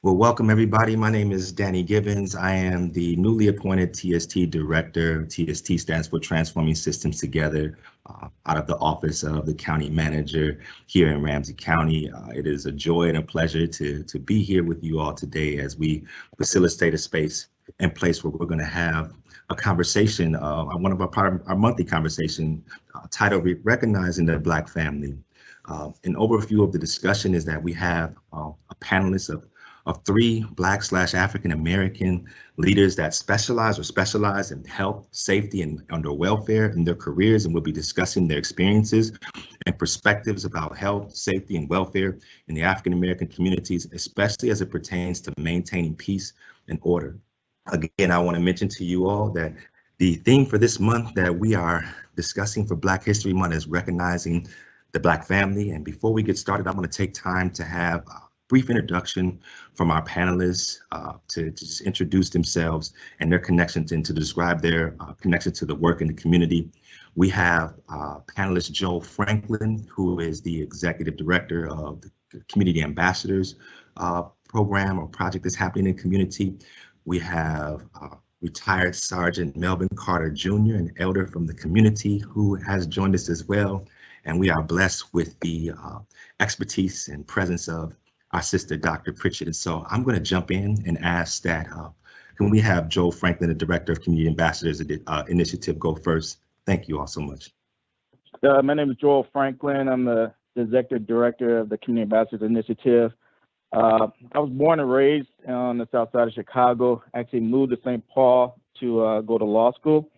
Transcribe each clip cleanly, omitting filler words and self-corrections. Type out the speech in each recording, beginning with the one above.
Well, welcome everybody. My name is Danny Gibbons. I am the newly appointed TST Director. TST stands for Transforming Systems Together, out of the Office of the County Manager here in Ramsey County. It is a joy and a pleasure to be here with you all today as we facilitate a space and place where we're going to have a conversation, one of our monthly conversation titled Recognizing the Black Family. An overview of the discussion is that we have a panelist of three Black/African American leaders that specialize in health, safety, and under welfare in their careers, and we'll be discussing their experiences and perspectives about health, safety, and welfare in the African American communities, especially as it pertains to maintaining peace and order. Again, I want to mention to you all that the theme for this month that we are discussing for Black History Month is recognizing the Black family. And before we get started, I'm going to take time to have brief introduction from our panelists to just introduce themselves and their connections and to describe their connection to the work in the community. We have panelist Joel Franklin, who is the Executive Director of the Community Ambassadors program or project that's happening in the community. We have retired Sergeant Melvin Carter Jr., an elder from the community who has joined us as well. And we are blessed with the expertise and presence of our sister, Dr. Pritchett. And so I'm going to jump in and ask that, can we have Joel Franklin, the Director of Community Ambassadors Initiative, go first? Thank you all so much. My name is Joel Franklin. I'm the Executive Director of the Community Ambassadors Initiative. I was born and raised on the south side of Chicago. Actually moved to St. Paul to go to law school.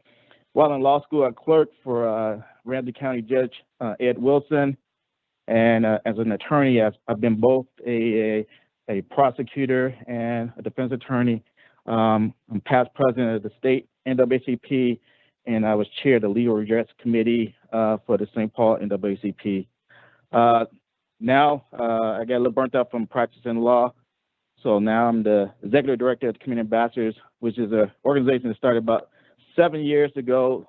While in law school, I clerked for Ramsey County Judge Ed Wilson. And as an attorney, I've been both a prosecutor and a defense attorney. I'm past president of the state NAACP, and I was chair of the Legal Redress Committee for the St. Paul NAACP. Now, I got a little burnt out from practicing law, so now I'm the executive director of the Community Ambassadors, which is an organization that started about 7 years ago,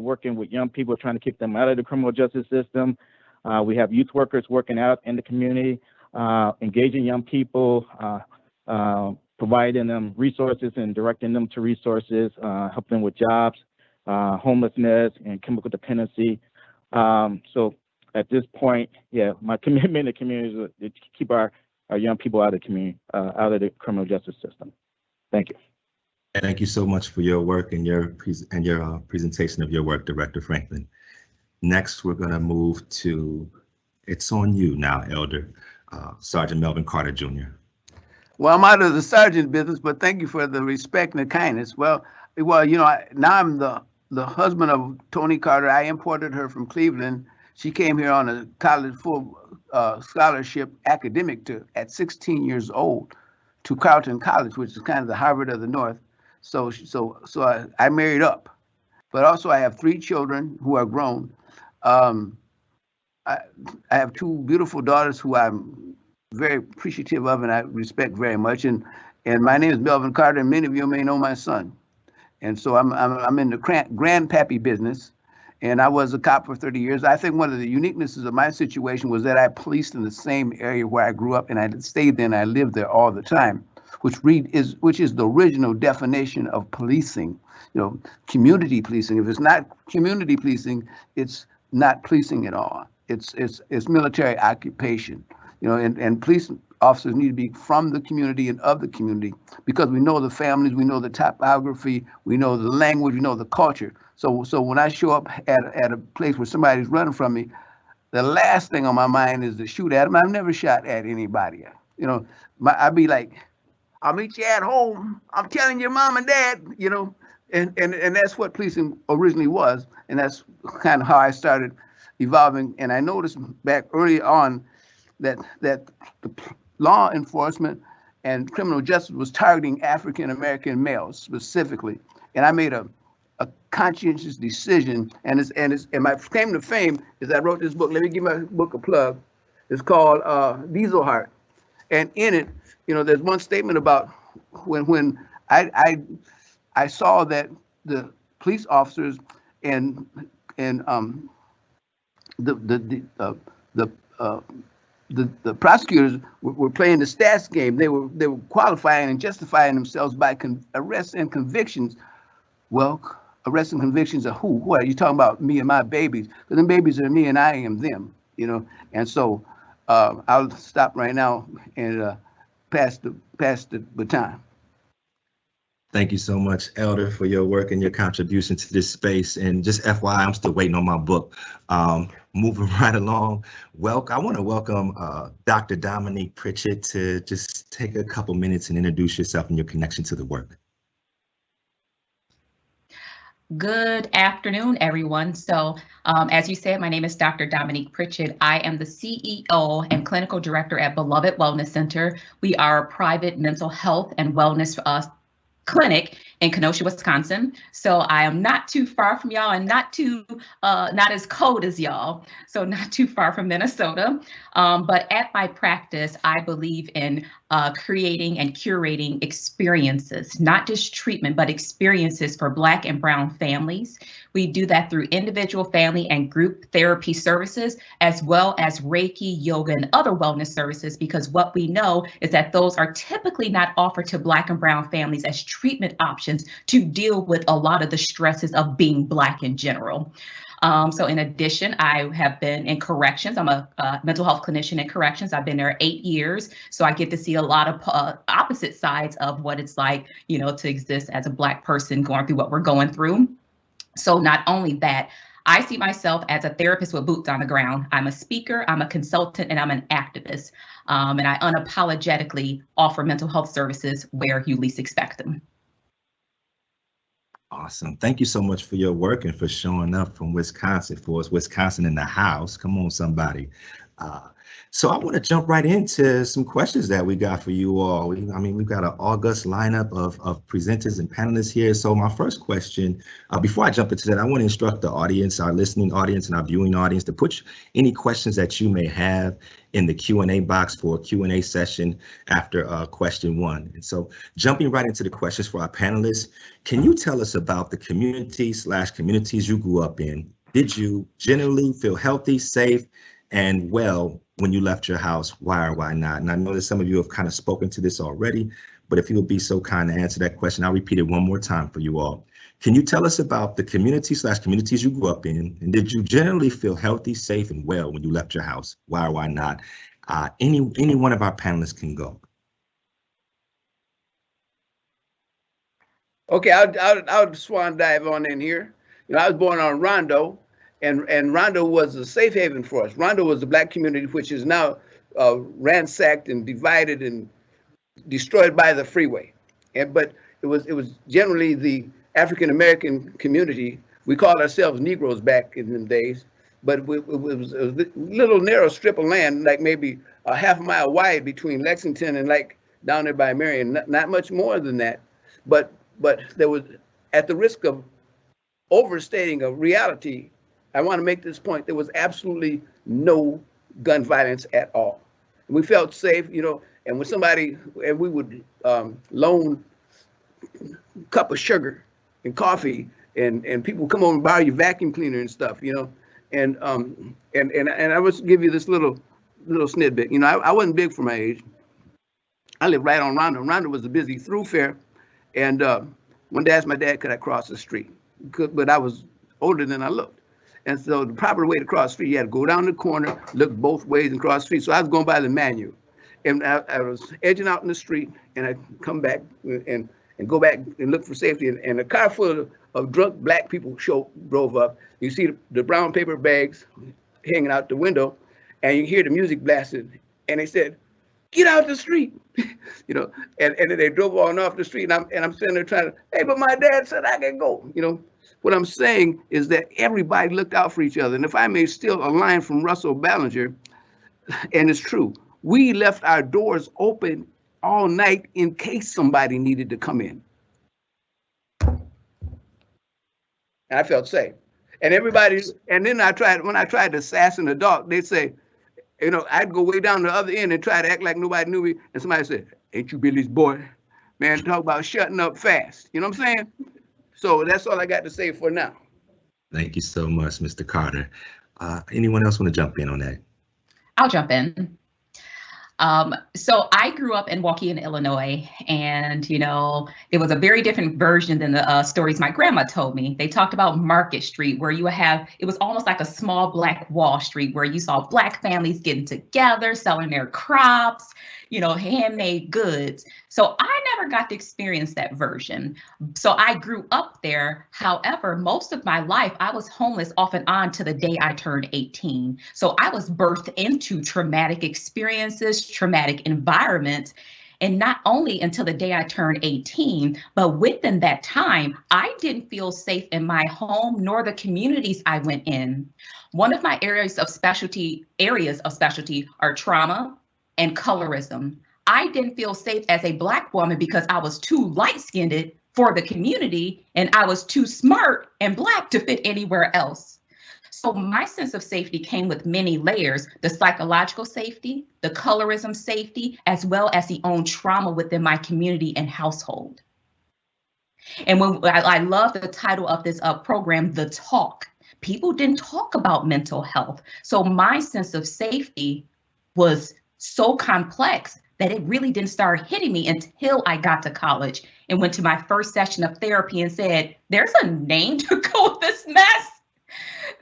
working with young people, trying to keep them out of the criminal justice system. We have youth workers working out in the community, engaging young people, providing them resources and directing them to resources, helping them with jobs, homelessness, and chemical dependency. So at this point, yeah, my commitment in the community is to keep our young people out of the community, out of the criminal justice system. Thank you. Thank you so much for your work and your presentation of your work, Director Franklin. Next, we're going to move to, it's on you now, Elder Sergeant Melvin Carter Jr. Well, I'm out of the sergeant business, but thank you for the respect and the kindness. Well, you know, now I'm the husband of Tony Carter. I imported her from Cleveland. She came here on a college full scholarship academic at 16 years old to Carleton College, which is kind of the Harvard of the North. So I married up, but also I have 3 children who are grown. I have 2 beautiful daughters who I'm very appreciative of and I respect very much. And my name is Melvin Carter, and many of you may know my son. And so I'm in the grandpappy business, and I was a cop for 30 years. I think one of the uniquenesses of my situation was that I policed in the same area where I grew up, and I stayed there and I lived there all the time, which is the original definition of policing. You know, community policing. If it's not community policing, it's not policing at all. It's military occupation. You know, and police officers need to be from the community and of the community because we know the families, we know the topography, we know the language, we know the culture. So when I show up at a place where somebody's running from me, the last thing on my mind is to shoot at them. I've never shot at anybody. You know, I'd be like, I'll meet you at home. I'm telling your mom and dad, you know, and that's what policing originally was. And that's kind of how I started evolving. And I noticed back early on that the law enforcement and criminal justice was targeting African American males specifically. And I made a conscientious decision, and my claim to fame is I wrote this book. Let me give my book a plug. It's called Diesel Heart. And in it, you know, there's one statement about when I saw that the police officers and the the prosecutors were playing the stats game. They were qualifying and justifying themselves by arrests and convictions. Well, arrests and convictions of who? What are you talking about? Me and my babies? Because them babies are me and I am them. You know. And so I'll stop right now and pass the baton. Thank you so much, Elder, for your work and your contribution to this space. And just FYI, I'm still waiting on my book. Moving right along, I want to welcome Dr. Dominique Pritchett to just take a couple minutes and introduce yourself and your connection to the work. Good afternoon, everyone. So as you said, my name is Dr. Dominique Pritchett. I am the CEO and Clinical Director at Beloved Wellness Center. We are a private mental health and wellness clinic in Kenosha, Wisconsin. So I am not too far from y'all and not as cold as y'all. So not too far from Minnesota. But at my practice, I believe in creating and curating experiences, not just treatment, but experiences for Black and Brown families. We do that through individual, family, and group therapy services, as well as Reiki, yoga, and other wellness services, because what we know is that those are typically not offered to Black and Brown families as treatment options to deal with a lot of the stresses of being Black in general. So in addition, I have been in corrections. I'm a mental health clinician in corrections. I've been there 8 years. So I get to see a lot of opposite sides of what it's like, you know, to exist as a Black person going through what we're going through. So not only that, I see myself as a therapist with boots on the ground. I'm a speaker, I'm a consultant, and I'm an activist. And I unapologetically offer mental health services where you least expect them. Awesome. Thank you so much for your work and for showing up from Wisconsin for us. Wisconsin in the house. Come on, somebody. So I want to jump right into some questions that we got for you all. I mean, we've got an august lineup of presenters and panelists here. So my first question, before I jump into that, I want to instruct the audience, our listening audience and our viewing audience, to put any questions that you may have in the Q&A box for a Q&A session after question one. And so jumping right into the questions for our panelists, can you tell us about the communities you grew up in? Did you generally feel healthy, safe, and well when you left your house? Why or why not? And I know that some of you have kind of spoken to this already, but if you would be so kind to answer that question, I'll repeat it one more time for you all. Can you tell us about the communities you grew up in? And did you generally feel healthy, safe, and well when you left your house? Why or why not? Any one of our panelists can go. Okay, I'll swan dive on in here. You know, I was born on Rondo, and Rondo was a safe haven for us. Rondo was the Black community, which is now ransacked and divided and destroyed by the freeway. But it was generally the African American community. We called ourselves Negroes back in them days, but it was a little narrow strip of land, like maybe a half a mile wide between Lexington and like down there by Marion. Not much more than that, but there was, at the risk of overstating a reality, I want to make this point: there was absolutely no gun violence at all. We felt safe, you know. And when we would loan a cup of sugar and coffee, and people come over and borrow your vacuum cleaner and stuff, you know. And I was give you this little snippet. You know, I wasn't big for my age. I lived right on Rondo. Rondo was a busy thoroughfare, and one day I asked my dad, could I cross the street? But I was older than I looked. And so the proper way to cross the street, you had to go down the corner, look both ways, and cross the street. So I was going by the manual. And I was edging out in the street, and I come back and go back and look for safety. And a car full of drunk Black people drove up. You see the brown paper bags hanging out the window, and you hear the music blasted. And they said, "Get out the street," you know. And then they drove on off the street, and I'm sitting there trying to, hey, but my dad said I can go, you know. What I'm saying is that everybody looked out for each other. And if I may steal a line from Russell Ballinger, and it's true, we left our doors open all night in case somebody needed to come in. And I felt safe. And then when I tried to assassin a dog, they'd say, you know, I'd go way down the other end and try to act like nobody knew me. And somebody said, "Ain't you Billy's boy?" Man, talk about shutting up fast. You know what I'm saying? So that's all I got to say for now. Thank you so much, Mr. Carter. Anyone else want to jump in on that? I'll jump in. So I grew up in Waukegan, Illinois, and it was a very different version than the stories my grandma told me. They talked about Market Street, where it was almost like a small Black Wall Street, where you saw Black families getting together, selling their crops, handmade goods. So I never got to experience that version. So I grew up there. However, most of my life, I was homeless off and on to the day I turned 18. So I was birthed into traumatic experiences, traumatic environments. And not only until the day I turned 18, but within that time, I didn't feel safe in my home nor the communities I went in. One of my areas of specialty are trauma and colorism. I didn't feel safe as a Black woman because I was too light-skinned for the community, and I was too smart and Black to fit anywhere else. So my sense of safety came with many layers: the psychological safety, the colorism safety, as well as the own trauma within my community and household. And when I love the title of this program, The Talk. People didn't talk about mental health. So my sense of safety was so complex that it really didn't start hitting me until I got to college and went to my first session of therapy and said, there's a name to go with this mess.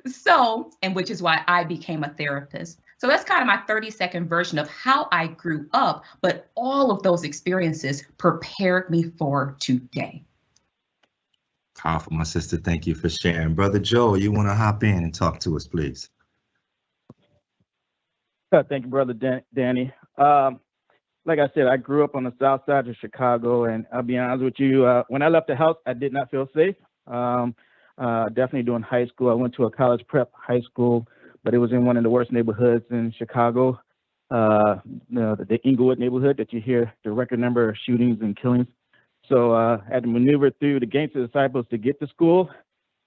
So, and which is why I became a therapist. So that's kind of my 30-second version of how I grew up, but all of those experiences prepared me for today. Powerful, my sister. Thank you for sharing. Brother Joe, you want to hop in and talk to us, please? Thank you, Brother Danny. Like I said, I grew up on the south side of Chicago, and I'll be honest with you, when I left the house, I did not feel safe. Definitely during high school. I went to a college prep high school, but it was in one of the worst neighborhoods in Chicago, the Inglewood neighborhood that you hear the record number of shootings and killings. So I had to maneuver through the gangster disciples to get to school.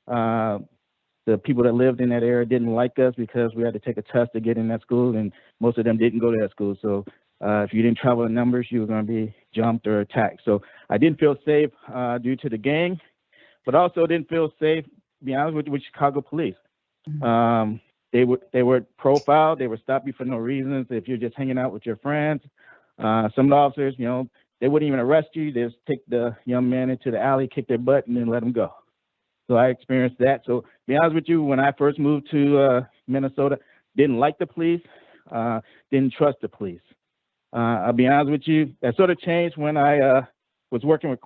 The people that lived in that area didn't like us because we had to take a test to get in that school, and most of them didn't go to that school. So if you didn't travel in numbers, you were going to be jumped or attacked. So I didn't feel safe due to the gang, but also didn't feel safe, to be honest with Chicago police. They were profiled. They would stop you for no reasons if you're just hanging out with your friends. Some of the officers, they wouldn't even arrest you. They just take the young man into the alley, kick their butt, and then let them go. So I experienced that. So to be honest with you, when I first moved to Minnesota, didn't like the police, didn't trust the police. I'll be honest with you, that sort of changed when I was working with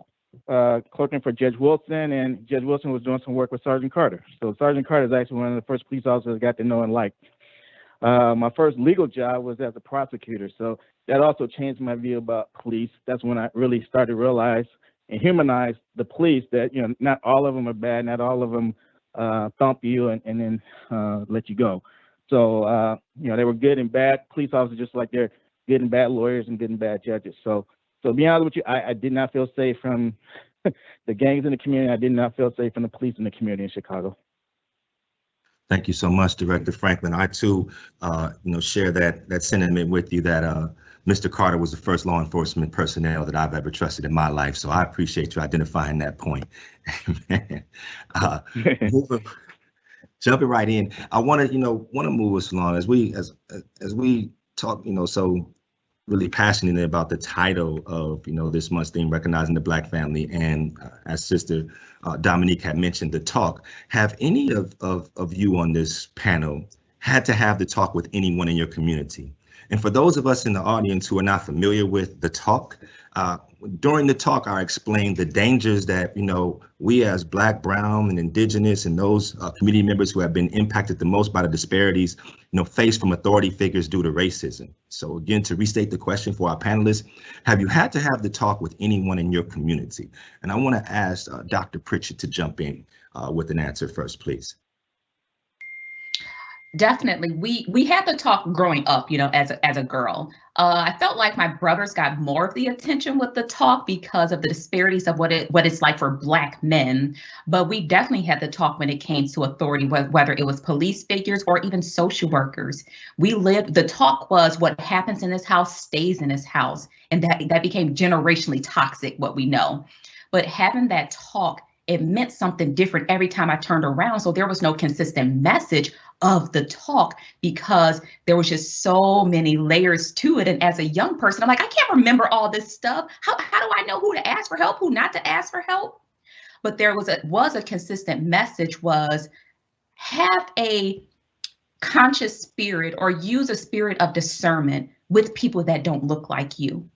clerking for Judge Wilson, and Judge Wilson was doing some work with Sergeant Carter. So Sergeant Carter is actually one of the first police officers I got to know and like. My first legal job was as a prosecutor. So that also changed my view about police. That's when I really started to realize and humanize the police, that not all of them are bad, not all of them thump you and then let you go. So they were good and bad police officers, just like they're good and bad lawyers and good and bad judges. So to be honest with you, I did not feel safe from the gangs in the community. I did not feel safe from the police in the community in Chicago. Thank you so much, Director Franklin. I too, share that sentiment with you that Mr. Carter was the first law enforcement personnel that I've ever trusted in my life. So I appreciate you identifying that point. Jumping right in, I want to move us along as we talk, so really passionate about the title of this month's theme, recognizing the Black family, and as Sister Dominique had mentioned, the talk. Have any of you on this panel had to have the talk with anyone in your community? And for those of us in the audience who are not familiar with the talk, during the talk, I explained the dangers that we as Black, Brown, and Indigenous, and those community members who have been impacted the most by the disparities, face from authority figures due to racism. So again, to restate the question for our panelists, have you had to have the talk with anyone in your community? And I want to ask Dr. Pritchett to jump in with an answer first, please. Definitely. We had the talk growing up, as a girl. I felt like my brothers got more of the attention with the talk because of the disparities of what it's like for Black men. But we definitely had the talk when it came to authority, whether it was police figures or even social workers. The talk was what happens in this house stays in this house. And that became generationally toxic, what we know. But having that talk, it meant something different every time I turned around. So there was no consistent message of the talk because there was just so many layers to it. And as a young person, I'm like, I can't remember all this stuff. How do I know who to ask for help, who not to ask for help? But there was a consistent message was have a conscious spirit or use a spirit of discernment with people that don't look like you.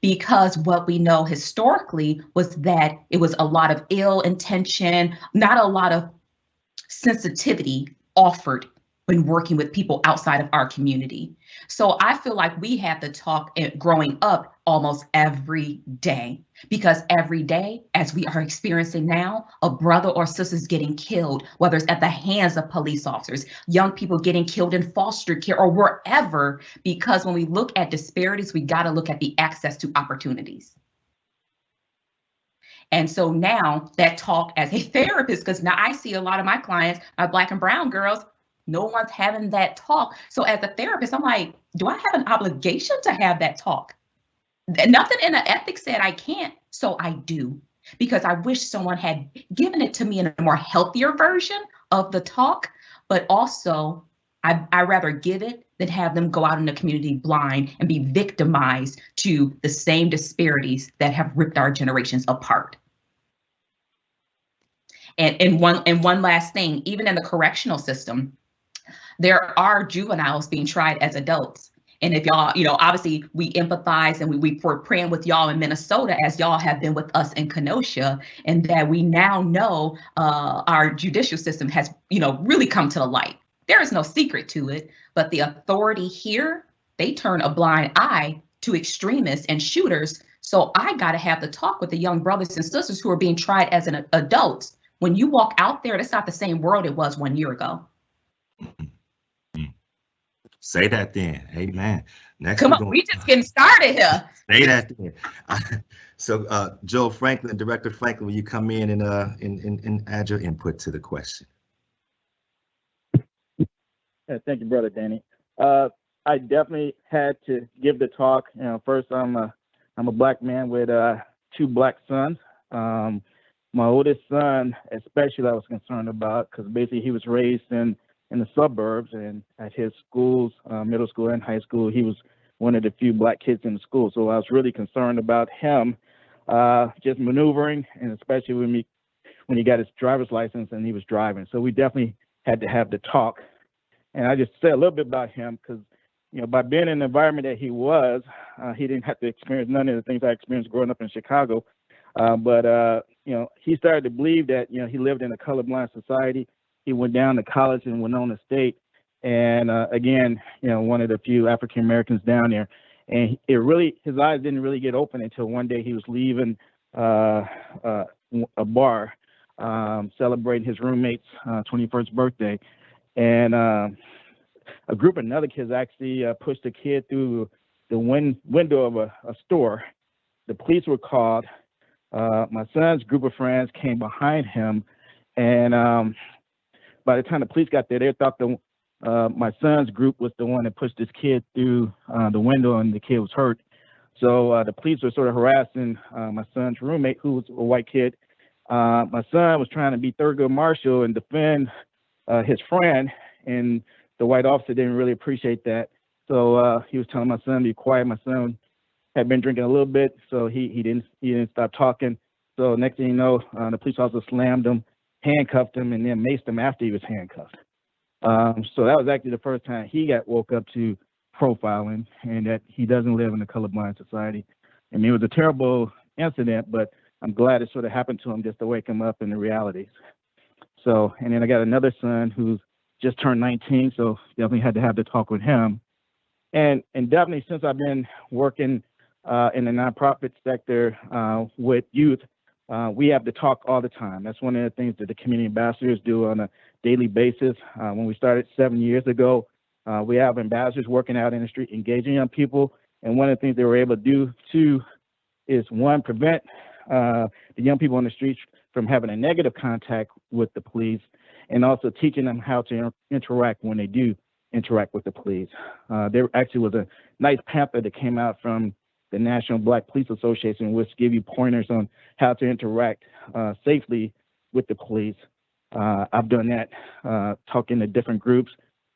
Because what we know historically was that it was a lot of ill intention, not a lot of sensitivity offered when working with people outside of our community. So I feel like we had to talk growing up almost every day, because every day, as we are experiencing now, a brother or sister is getting killed, whether it's at the hands of police officers, young people getting killed in foster care or wherever, because when we look at disparities, we got to look at the access to opportunities. And so now that talk as a therapist, because now I see a lot of my clients are Black and brown girls, no one's having that talk. So as a therapist, I'm like, do I have an obligation to have that talk? Nothing in the ethics said I can't, so I do. Because I wish someone had given it to me in a more healthier version of the talk, but also I rather give it than have them go out in the community blind and be victimized to the same disparities that have ripped our generations apart. And one last thing, even in the correctional system, there are juveniles being tried as adults. And if y'all, obviously we empathize and we're praying with y'all in Minnesota as y'all have been with us in Kenosha, and that we now know our judicial system has, really come to the light. There is no secret to it, but the authority here, they turn a blind eye to extremists and shooters. So I got to have the talk with the young brothers and sisters who are being tried as an adult. When you walk out there, that's not the same world it was 1 year ago. Say that then. Amen. Next, come on, we just getting started here. Say that then. So, Joe Franklin, Director Franklin, will you come in and add your input to the question? Yeah, thank you, Brother Danny. I definitely had to give the talk. First, I'm a Black man with 2 Black sons. My oldest son, especially, I was concerned about because basically he was raised in the suburbs, and at his schools, middle school and high school, he was one of the few Black kids in the school. So I was really concerned about him just maneuvering, and especially when he got his driver's license and he was driving. So we definitely had to have the talk. And I just say a little bit about him because, by being in the environment that he was, he didn't have to experience none of the things I experienced growing up in Chicago. But he started to believe that, he lived in a colorblind society. He went down to college in Winona State, and again, one of the few African Americans down there. And his eyes didn't really get open until one day he was leaving a bar, celebrating his roommate's 21st birthday, and a group of other kids actually pushed a kid through the window of a store. The police were called. My son's group of friends came behind him, and by the time the police got there, they thought my son's group was the one that pushed this kid through the window, and the kid was hurt. So the police were sort of harassing my son's roommate, who was a white kid. My son was trying to be Thurgood Marshall and defend his friend, and the white officer didn't really appreciate that. So he was telling my son to be quiet. My son had been drinking a little bit, so he didn't stop talking. So next thing you know, the police officer slammed him, handcuffed him, and then maced him after he was handcuffed. So that was actually the first time he got woke up to profiling and that he doesn't live in a colorblind society. I mean, it was a terrible incident, but I'm glad it sort of happened to him just to wake him up in the realities. So, and then I got another son who's just turned 19, so definitely had to have the talk with him. And definitely since I've been working in the nonprofit sector with youth, we have to talk all the time. That's one of the things that the community ambassadors do on a daily basis. When we started 7 years ago, we have ambassadors working out in the street, engaging young people. And one of the things they were able to do too is, one, prevent the young people on the streets from having a negative contact with the police, and also teaching them how to interact when they do interact with the police. There actually was a nice pamphlet that came out from the National Black Police Association, which give you pointers on how to interact safely with the police. I've done that, talking to different groups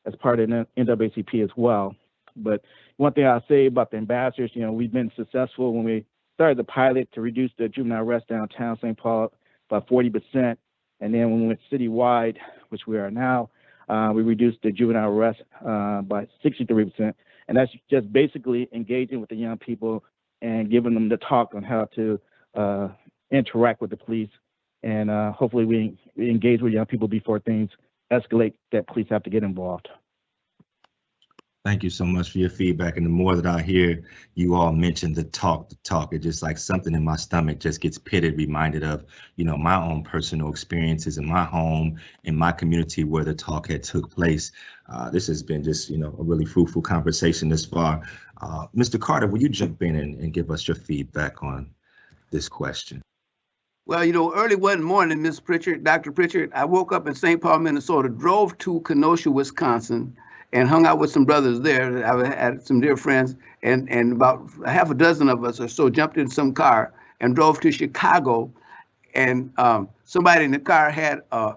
as part of the NAACP as well. But one thing I'll say about the ambassadors, we've been successful when we started the pilot to reduce the juvenile arrest downtown St. Paul by 40%. And then when we went citywide, which we are now, we reduced the juvenile arrest by 63%. And that's just basically engaging with the young people and giving them the talk on how to interact with the police. And hopefully we engage with young people before things escalate that police have to get involved. Thank you so much for your feedback. And the more that I hear you all mention the talk, it's just like something in my stomach just gets pitted, reminded of, my own personal experiences in my home, in my community where the talk had took place. This has been just, a really fruitful conversation this far. Mr. Carter, will you jump in and give us your feedback on this question? Well, early one morning, Ms. Pritchett, Dr. Pritchett, I woke up in St. Paul, Minnesota, drove to Kenosha, Wisconsin, and hung out with some brothers there. I had some dear friends, and about half a dozen of us or so jumped in some car and drove to Chicago. And somebody in the car had a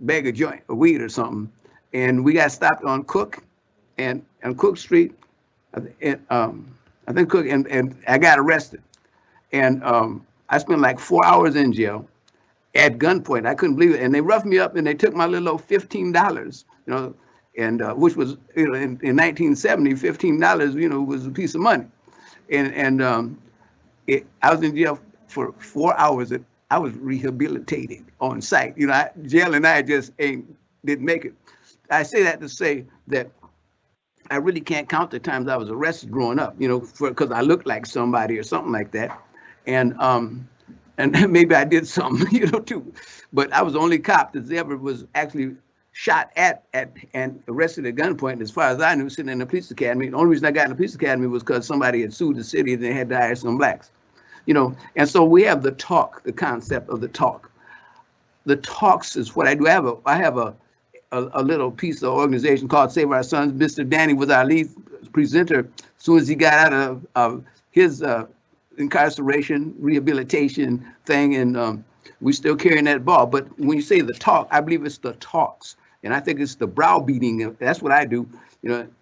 bag of weed or something, and we got stopped on Cook and on Cook Street. I think Cook, and I got arrested, and I spent like 4 hours in jail at gunpoint. I couldn't believe it, and they roughed me up and they took my little old $15, and which was, in 1970, $15, was a piece of money. And I was in jail for 4 hours. And I was rehabilitated on site. Jail and I just didn't make it. I say that to say that I really can't count the times I was arrested growing up, because I looked like somebody or something like that. And maybe I did something, too. But I was the only cop that ever was actually shot at and arrested at gunpoint, as far as I knew, sitting in the police academy. The only reason I got in the police academy was because somebody had sued the city and they had to hire some blacks, And so we have the talk, the concept of the talk. The talks is what I do. I have a little piece of organization called Save Our Sons. Mr. Danny was our lead presenter. As soon as he got out of his incarceration rehabilitation thing, and we're still carrying that ball. But when you say the talk, I believe it's the talks. And I think it's the browbeating. That's what I do. One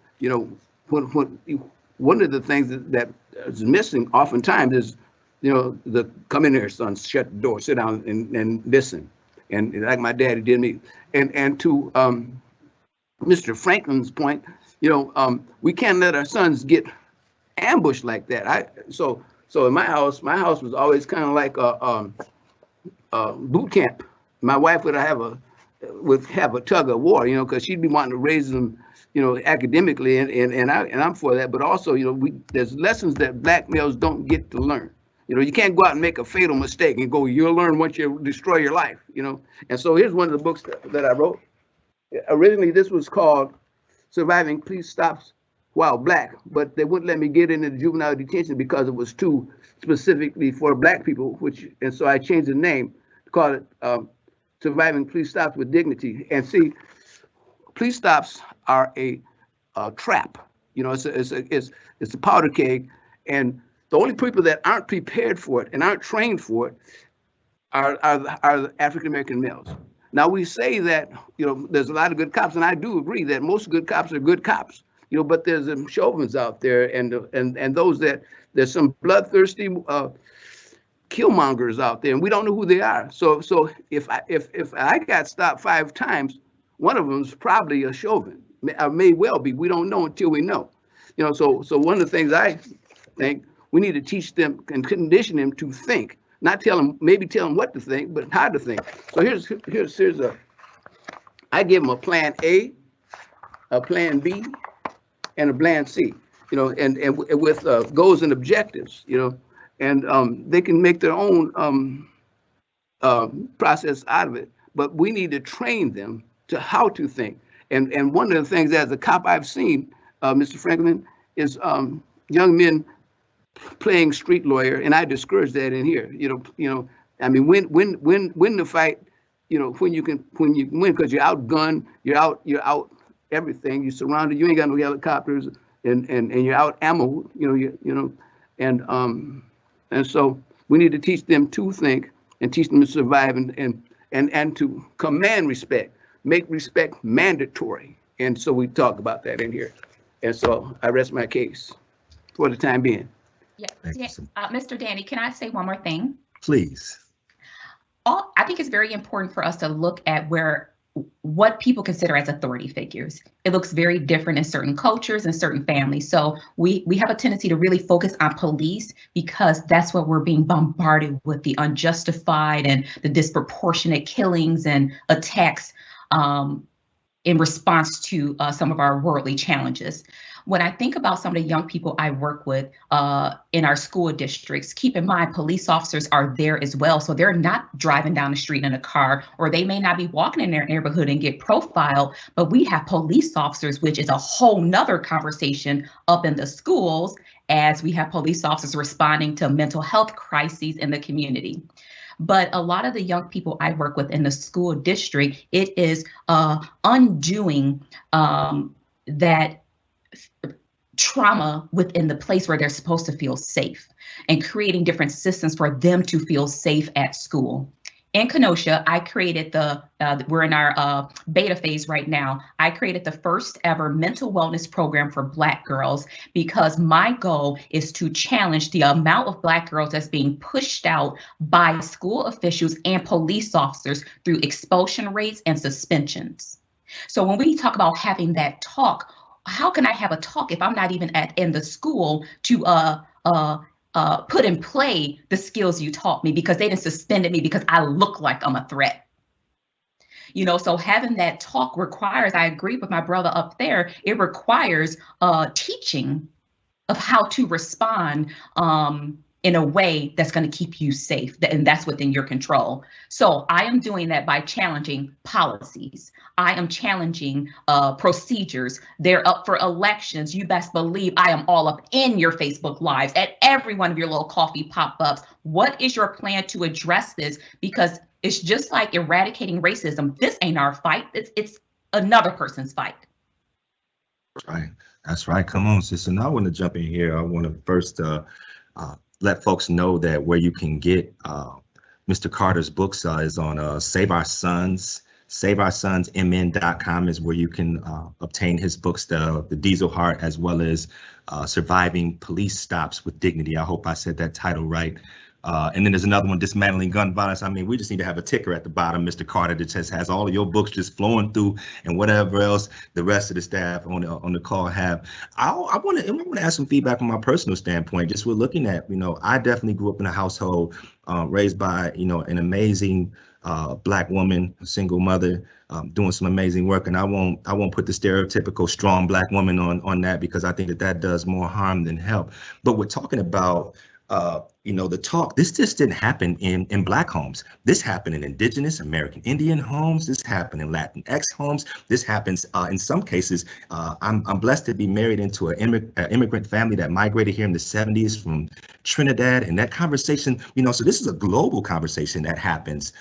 of the things that is missing oftentimes is, the come in here, son, shut the door, sit down and listen. And like my daddy did me. And to Mr. Franklin's point, we can't let our sons get ambushed like that. So in my house was always kind of like a boot camp. My wife would have a tug of war, because she'd be wanting to raise them, academically, and I'm for that. But also, there's lessons that black males don't get to learn. You can't go out and make a fatal mistake and go, you'll learn once you destroy your life, And so here's one of the books that I wrote. Originally, this was called Surviving Police Stops While Black, but they wouldn't let me get into the juvenile detention because it was too specifically for black people, and so I changed the name to call it Surviving Police Stops with Dignity. And see, police stops are a trap. It's a powder keg, and the only people that aren't prepared for it and aren't trained for it are African American males. Now we say that there's a lot of good cops, and I do agree that most good cops are good cops. But there's some chauvins out there, and those that there's some bloodthirsty killmongers out there, and we don't know who they are. So if I got stopped 5 times, one of them's probably a chauvin. May well be. We don't know until we know. So one of the things I think we need to teach them and condition them to think, not tell them what to think, but how to think. So here's I give them a plan A, a plan B, and a plan C, and with goals and objectives, and they can make their own process out of it. But we need to train them to how to think. And one of the things as a cop I've seen, Mr. Franklin, is young men playing street lawyer, and I discourage that in here. I mean, win the fight. When you win, because you're outgunned, you're out everything. You're surrounded. You ain't got no helicopters, and you're out ammo. And so we need to teach them to think and teach them to survive. And and to command respect, make respect mandatory. And so we talk about that in here. And so I rest my case for the time being. Yeah, Mr. Danny, can I say one more thing? Please. I think it's very important for us to look at what people consider as authority figures. It looks very different in certain cultures and certain families. So we have a tendency to really focus on police because that's what we're being bombarded with, the unjustified and the disproportionate killings and attacks in response to some of our worldly challenges. When I think about some of the young people I work with in our school districts, keep in mind police officers are there as well. So they're not driving down the street in a car, or they may not be walking in their neighborhood and get profiled, but we have police officers, which is a whole nother conversation up in the schools, as we have police officers responding to mental health crises in the community. But a lot of the young people I work with in the school district, it is undoing that trauma within the place where they're supposed to feel safe and creating different systems for them to feel safe at school. In Kenosha, I created we're in our beta phase right now. I created the first ever mental wellness program for Black girls because my goal is to challenge the amount of Black girls that's being pushed out by school officials and police officers through expulsion rates and suspensions. So when we talk about having that talk, how can I have a talk if I'm not even in the school to put in play the skills you taught me because they didn't suspend me because I look like I'm a threat? You know, so having that talk requires, I agree with my brother up there, it requires teaching of how to respond in a way that's going to keep you safe, and that's within your control. So I am doing that by challenging policies. I am challenging procedures. They're up for elections. You best believe I am all up in your Facebook Lives, at every one of your little coffee pop-ups. What is your plan to address this? Because it's just like eradicating racism. This ain't our fight. It's another person's fight. Right. That's right. Come on, sister. Now I want to jump in here. I want to first let folks know that where you can get Mr. Carter's books is on Save Our Sons. SaveOurSonsMN.com is where you can obtain his books, the Diesel Heart, as well as Surviving Police Stops with Dignity. I hope I said that title right. And then there's another one, Dismantling Gun Violence. I mean, we just need to have a ticker at the bottom, Mr. Carter, that just has all of your books just flowing through, and whatever else the rest of the staff on the call have. I want to ask some feedback from my personal standpoint. Just we're looking at, I definitely grew up in a household raised by, an amazing Black woman, a single mother, doing some amazing work. And I won't put the stereotypical strong Black woman on that, because I think that does more harm than help. But we're talking about the talk, this just didn't happen in Black homes. This happened in Indigenous American Indian homes. This happened in Latinx homes. This happens in some cases. I'm blessed to be married into an immigrant family that migrated here in the 70s from Trinidad. And that conversation, so this is a global conversation that happens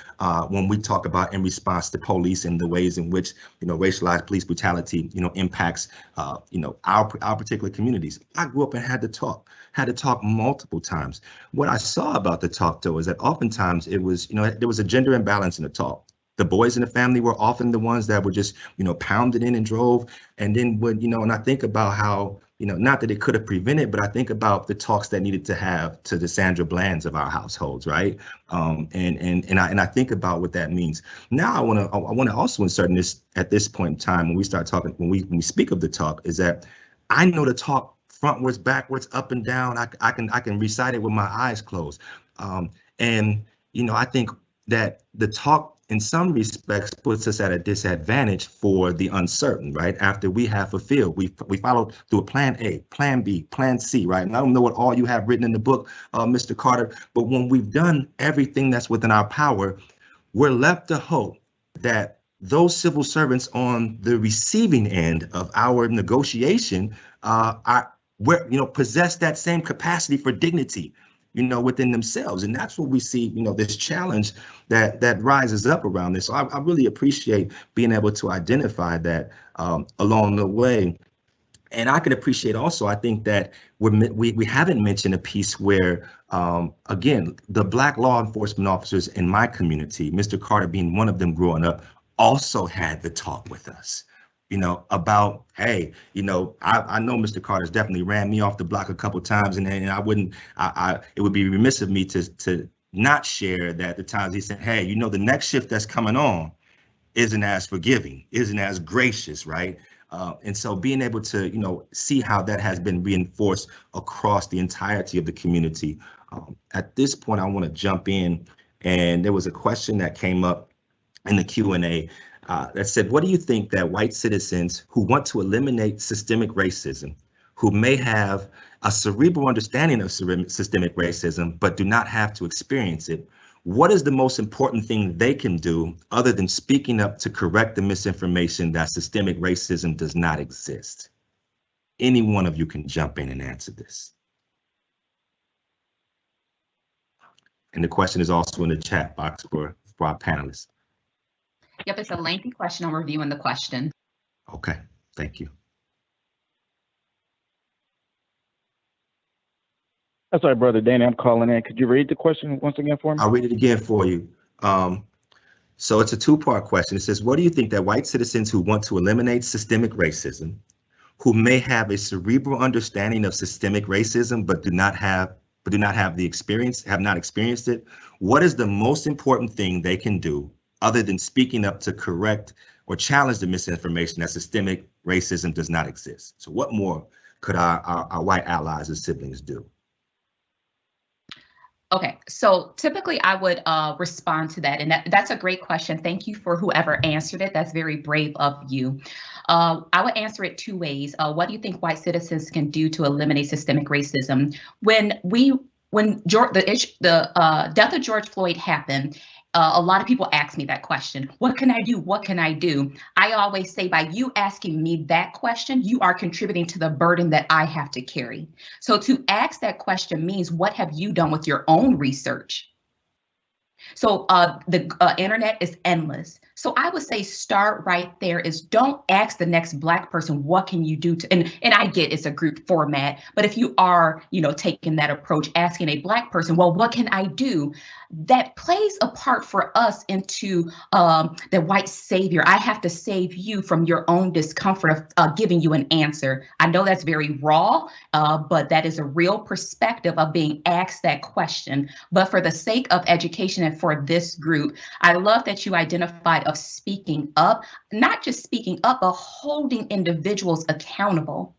when we talk about in response to police and the ways in which, racialized police brutality, impacts, our particular communities. I grew up and had to talk multiple times. What I saw about the talk, though, is that oftentimes it was, there was a gender imbalance in the talk. The boys in the family were often the ones that were just, pounded in and drove. And then and I think about how, not that it could have prevented, but I think about the talks that needed to have to the Sandra Blands of our households, right? And I think about what that means. Now I want to also insert in this at this point in time when we start talking, when we speak of the talk, is that I know the talk frontwards, backwards, up and down. I can recite it with my eyes closed. And I think that the talk in some respects puts us at a disadvantage for the uncertain, right? After we have fulfilled, we followed through a plan A, plan B, plan C, right? And I don't know what all you have written in the book, Mr. Carter, but when we've done everything that's within our power, we're left to hope that those civil servants on the receiving end of our negotiation possess that same capacity for dignity, within themselves. And that's what we see, this challenge that rises up around this. So I really appreciate being able to identify that along the way. And I can appreciate also, I think that we haven't mentioned a piece where, again, the Black law enforcement officers in my community, Mr. Carter being one of them growing up, also had the talk with us, about, hey, I know Mr. Carter's definitely ran me off the block a couple times, and it would be remiss of me to not share that the times he said, hey, the next shift that's coming on isn't as forgiving, isn't as gracious, right? And so being able to, see how that has been reinforced across the entirety of the community. At this point, I want to jump in, and there was a question that came up in the Q&A that said, what do you think that white citizens who want to eliminate systemic racism, who may have a cerebral understanding of systemic racism, but do not have to experience it, what is the most important thing they can do other than speaking up to correct the misinformation that systemic racism does not exist? Any one of you can jump in and answer this. And the question is also in the chat box for our panelists. Yep, it's a lengthy question. I'm reviewing the question. Okay, thank you. That's right, Brother Danny. I'm calling in. Could you read the question once again for me? I'll read it again for you. So it's a two-part question. It says, what do you think that white citizens who want to eliminate systemic racism, who may have a cerebral understanding of systemic racism, but do not have the experience, have not experienced it, what is the most important thing they can do other than speaking up to correct or challenge the misinformation that systemic racism does not exist? So what more could our white allies and siblings do? Okay, so typically I would respond to that, and that's a great question. Thank you for whoever answered it. That's very brave of you. I would answer it two ways. What do you think white citizens can do to eliminate systemic racism? When the death of George Floyd happened, a lot of people ask me that question. What can I do? What can I do? I always say, by you asking me that question, you are contributing to the burden that I have to carry. So to ask that question means, what have you done with your own research? So the internet is endless. So I would say start right there. Is don't ask the next Black person, what can you do to, and I get it's a group format, but if you are, taking that approach, asking a Black person, well, what can I do? That plays a part for us into the white savior. I have to save you from your own discomfort of giving you an answer. I know that's very raw, but that is a real perspective of being asked that question. But for the sake of education and for this group, I love that you identified of speaking up, not just speaking up, but holding individuals accountable.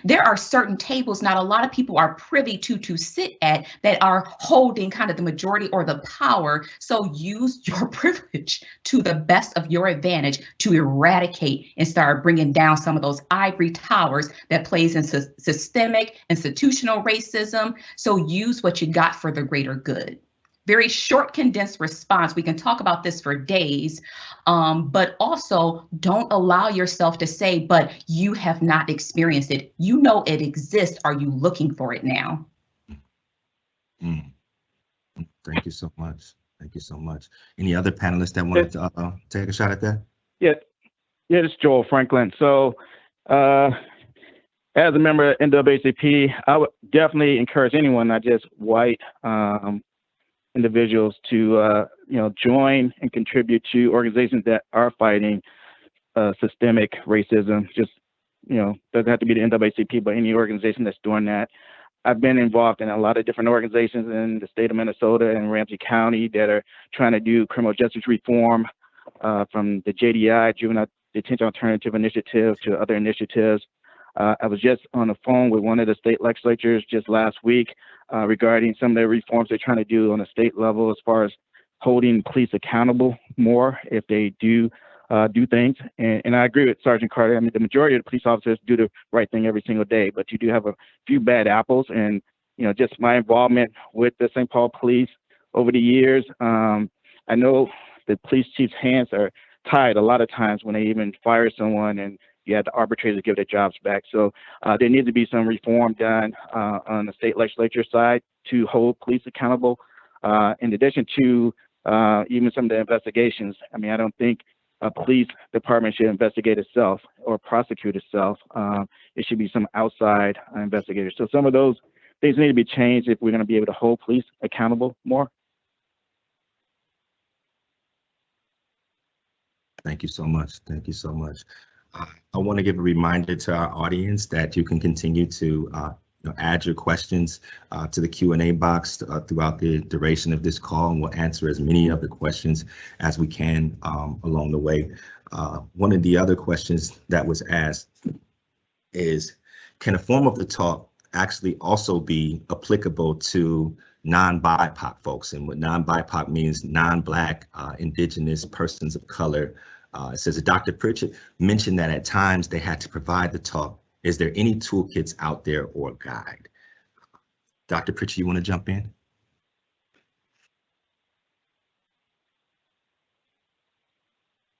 There are certain tables not a lot of people are privy to sit at that are holding kind of the majority or the power. So use your privilege to the best of your advantage to eradicate and start bringing down some of those ivory towers that plays into systemic, institutional racism. So use what you got for the greater good. Very short, condensed response. We can talk about this for days, but also don't allow yourself to say, but you have not experienced it. You know it exists. Are you looking for it now? Thank you so much. Thank you so much. Any other panelists that wanted to take a shot at that? Yeah, this is Joel Franklin. So as a member of NAACP, I would definitely encourage anyone, not just white individuals, to join and contribute to organizations that are fighting systemic racism. Just doesn't have to be the NAACP, but any organization that's doing that. I've been involved in a lot of different organizations in the state of Minnesota and Ramsey County that are trying to do criminal justice reform, from the JDI, Juvenile Detention Alternative Initiative, to other initiatives. I was just on the phone with one of the state legislatures just last week regarding some of the reforms they're trying to do on the state level as far as holding police accountable more if they do things. And I agree with Sergeant Carter. I mean, the majority of the police officers do the right thing every single day, but you do have a few bad apples. And, just my involvement with the St. Paul Police over the years, I know the police chief's hands are tied a lot of times when they even fire someone and you have the arbitrators give their jobs back. So there needs to be some reform done on the state legislature side to hold police accountable. In addition to even some of the investigations, I mean, I don't think a police department should investigate itself or prosecute itself. It should be some outside investigator. So some of those things need to be changed if we're going to be able to hold police accountable more. Thank you so much. Thank you so much. I want to give a reminder to our audience that you can continue to add your questions to the Q&A box throughout the duration of this call, and we'll answer as many of the questions as we can along the way. One of the other questions that was asked is, can a form of the talk actually also be applicable to non-BIPOC folks? And what non-BIPOC means, non-Black, Indigenous, persons of color. It says that Dr. Pritchett mentioned that at times they had to provide the talk. Is there any toolkits out there or guide? Dr. Pritchett, you want to jump in?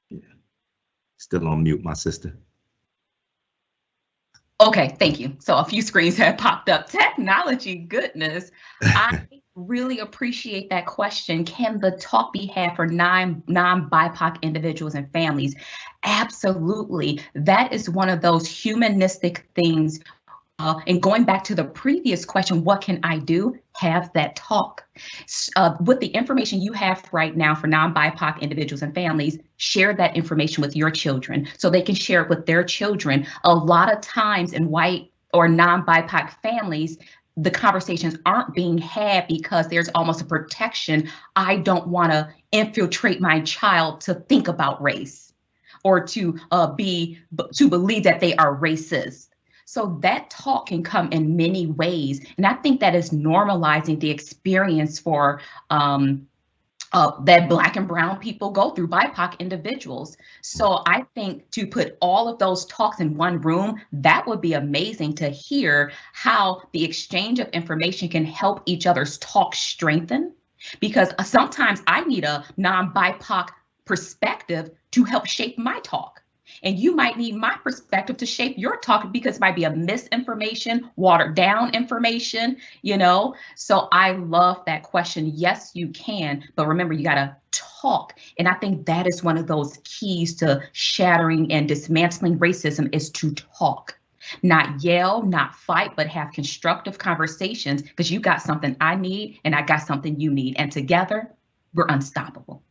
Yeah. Still on mute, my sister. Okay, thank you. So a few screens have popped up. Technology, goodness. I really appreciate that question. Can the talk be had for non-BIPOC individuals and families? Absolutely. That is one of those humanistic things. And going back to the previous question, what can I do? Have that talk. With the information you have right now for non-BIPOC individuals and families, share that information with your children so they can share it with their children. A lot of times in white or non-BIPOC families, the conversations aren't being had because there's almost a protection. I don't want to infiltrate my child to think about race or to believe that they are racist. So that talk can come in many ways. And I think that is normalizing the experience for that Black and brown people go through, BIPOC individuals. So I think to put all of those talks in one room, that would be amazing to hear how the exchange of information can help each other's talk strengthen. Because sometimes I need a non-BIPOC perspective to help shape my talk. And you might need my perspective to shape your talk because it might be a misinformation, watered down information, So I love that question. Yes, you can. But remember, you got to talk. And I think that is one of those keys to shattering and dismantling racism is to talk. Not yell, not fight, but have constructive conversations because you got something I need and I got something you need. And together, we're unstoppable.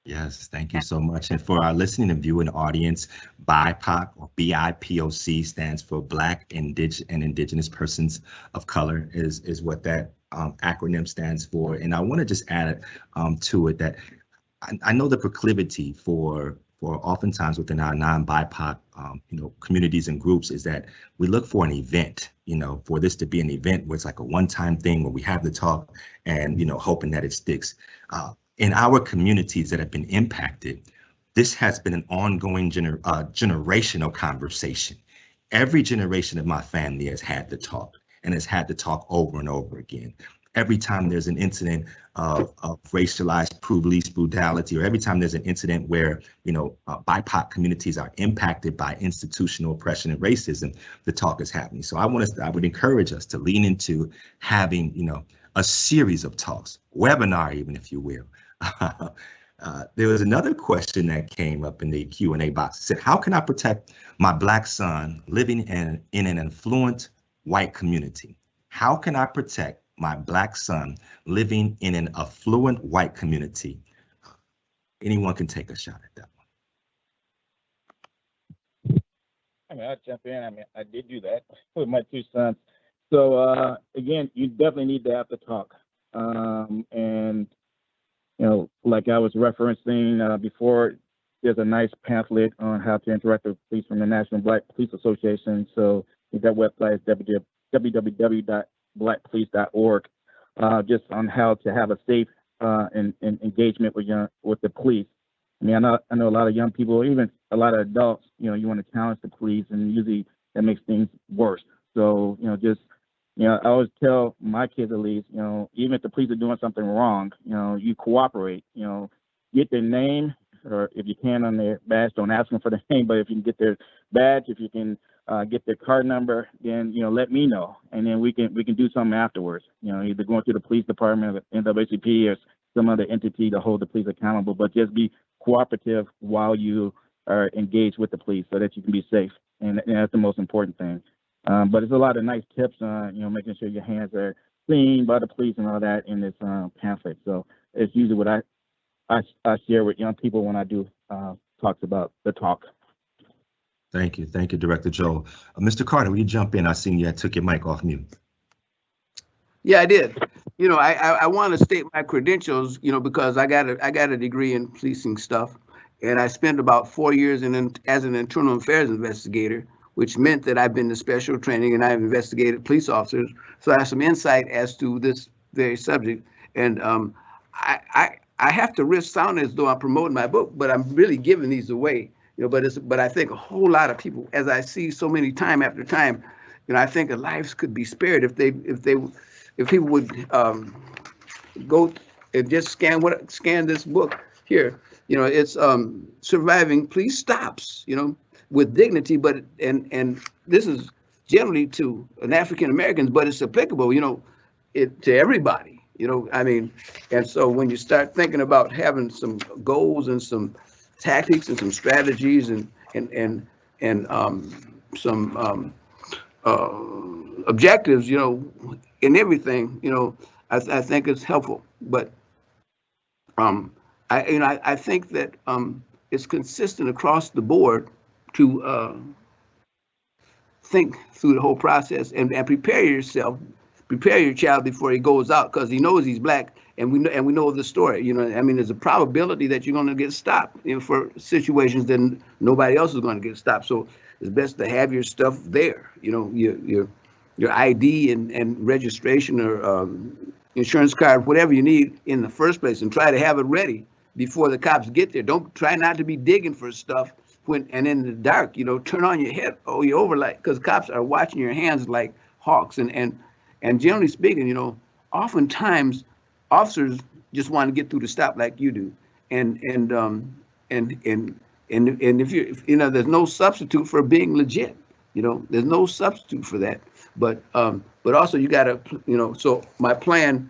Yes, thank you so much. And for our listening and viewing audience, BIPOC or BIPOC stands for Black, and Indigenous Persons of Color is what that acronym stands for. And I want to just add to it that I know the proclivity for oftentimes within our non-BIPOC communities and groups is that we look for an event, for this to be an event where it's like a one-time thing where we have the talk and hoping that it sticks. In our communities that have been impacted, this has been an ongoing generational conversation. Every generation of my family has had the talk and has had the talk over and over again. Every time there's an incident of racialized police brutality, or every time there's an incident where BIPOC communities are impacted by institutional oppression and racism, the talk is happening. So I would encourage us to lean into having a series of talks, webinar even, if you will. There was another question that came up in the Q&A box. It said, how can I protect my Black son living in an affluent white community? How can I protect my Black son living in an affluent white community? Anyone can take a shot at that one. I'll jump in. I did do that with my two sons. So again, you definitely need to have the talk. And like I was referencing before, there's a nice pamphlet on how to interact with police from the National Black Police Association. So that website is www.blackpolice.org, just on how to have a safe engagement with the police. I know a lot of young people, even a lot of adults, you want to challenge the police, and usually that makes things worse. So, I always tell my kids, at least, even if the police are doing something wrong, you cooperate, get their name, or if you can on their badge, don't ask them for the name, but if you can get their badge, if you can get their card number, then, let me know. And then we can do something afterwards, either going through the police department or the NAACP or some other entity to hold the police accountable, but just be cooperative while you are engaged with the police so that you can be safe. And that's the most important thing. But it's a lot of nice tips on, making sure your hands are clean by the police and all that in this pamphlet. So it's usually what I share with young people when I do talks about the talk. Thank you, Director Joel. Mr. Carter, will you jump in? I seen you took your mic off mute. Yeah, I did. I want to state my credentials, because I got a degree in policing stuff, and I spent about 4 years as an internal affairs investigator, which meant that I've been to special training and I've investigated police officers. So I have some insight as to this very subject. And I have to risk sounding as though I'm promoting my book, but I'm really giving these away. But I think a whole lot of people, as I see so many time after time, I think that lives could be spared if people would go and just scan this book here. It's Surviving Police Stops, with dignity, but and this is generally to an African Americans, but it's applicable, to everybody. And so when you start thinking about having some goals and some tactics and some strategies and some objectives, in everything, I think it's helpful. But I think that it's consistent across the board to think through the whole process and prepare your child before he goes out, because he knows he's black, and we know the story. There's a probability that you're going to get stopped for situations that nobody else is going to get stopped. So it's best to have your stuff there. Your ID and registration or insurance card, whatever you need in the first place, and try to have it ready before the cops get there. Don't try not to be digging for stuff and in the dark, turn on your head or your overlight, because cops are watching your hands like hawks. And generally speaking, oftentimes officers just want to get through the stop like you do. And if you there's no substitute for being legit. There's no substitute for that. But also you got to, so my plan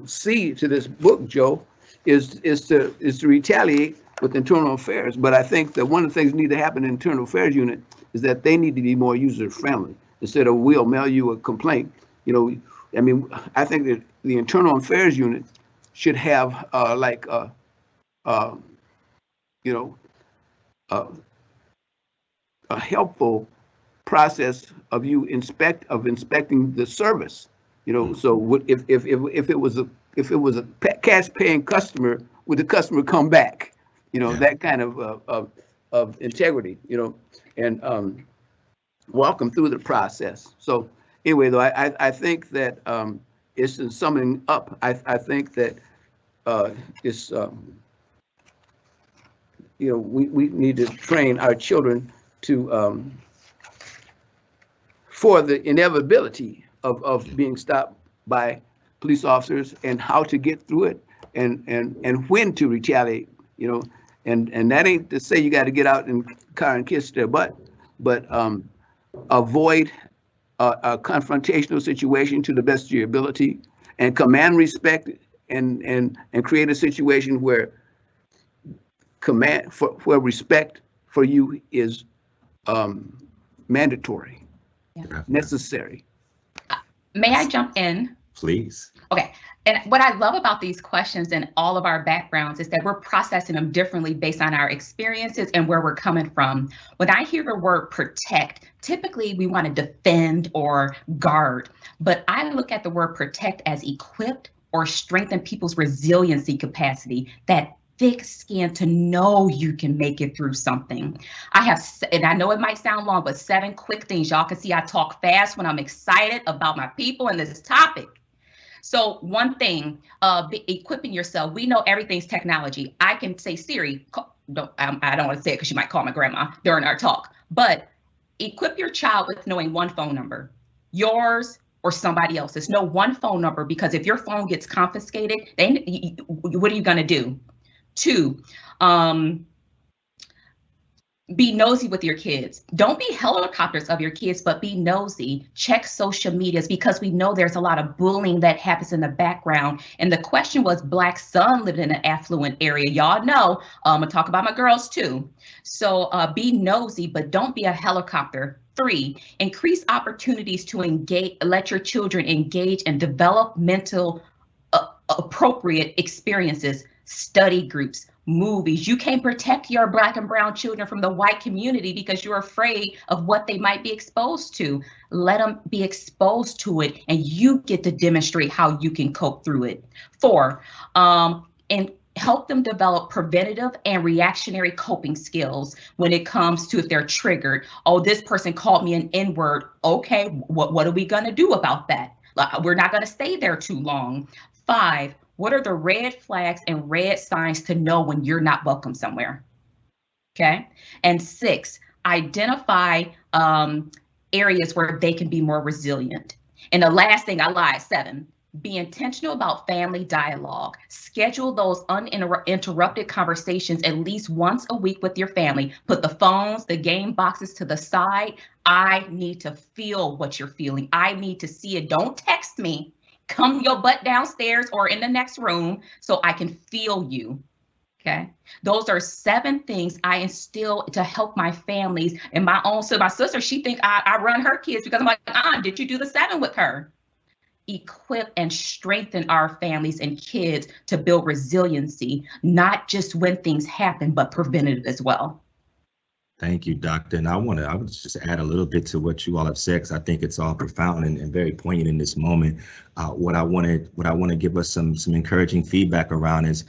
C to this book, Joe, is to retaliate with internal affairs. But I think that one of the things that need to happen in internal affairs unit is that they need to be more user friendly. Instead of we'll mail you a complaint, I think that the internal affairs unit should have a helpful process of inspecting the service. So if it was a cash paying customer, would the customer come back? That kind of integrity. And walk them through the process. So anyway, though, I think that it's in summing up. I think that it's we need to train our children to for the inevitability of being stopped by police officers, and how to get through it, and when to retaliate. And that ain't to say you got to get out in the car and kiss their butt, but avoid a confrontational situation to the best of your ability, and command respect, and create a situation where where respect for you is mandatory, necessary. May I jump in? Please. Okay. And what I love about these questions and all of our backgrounds is that we're processing them differently based on our experiences and where we're coming from. When I hear the word protect, typically we want to defend or guard, but I look at the word protect as equipped or strengthen people's resiliency capacity, that thick skin to know you can make it through something. I have, and I know it might sound long, but 7 quick things. Y'all can see I talk fast when I'm excited about my people and this topic. So one thing, equipping yourself. We know everything's technology. I can say, Siri, I don't want to say it because she might call my grandma during our talk, but equip your child with knowing one phone number, yours or somebody else's. Know one phone number, because if your phone gets confiscated, then what are you going to do? 2, Be nosy with your kids. Don't be helicopters of your kids, but be nosy. Check social medias, because we know there's a lot of bullying that happens in the background. And the question was, Black son lived in an affluent area. Y'all know, I'm gonna talk about my girls too. So be nosy, but don't be a helicopter. 3, increase opportunities to engage, let your children engage in developmental appropriate experiences, study groups, movies. You can't protect your Black and brown children from the white community because you're afraid of what they might be exposed to. Let them be exposed to it, and you get to demonstrate how you can cope through it. 4, and help them develop preventative and reactionary coping skills when it comes to if they're triggered. Oh, this person called me an N-word. Okay, what are we gonna do about that? We're not gonna stay there too long. 5, what are the red flags and red signs to know when you're not welcome somewhere? Okay. And 6, identify areas where they can be more resilient. And the last thing, I lied, 7, be intentional about family dialogue. Schedule those uninterrupted conversations at least once a week with your family. Put the phones, the game boxes to the side. I need to feel what you're feeling. I need to see it. Don't text me. Come your butt downstairs or in the next room so I can feel you. Okay. Those are 7 things I instill to help my families and my own. So my sister, she think I run her kids because I'm like, did you do the 7 with her? Equip and strengthen our families and kids to build resiliency, not just when things happen, but preventative as well. Thank you, Doctor. And I would just add a little bit to what you all have said, because I think it's all profound and very poignant in this moment. What I want to give us some encouraging feedback around is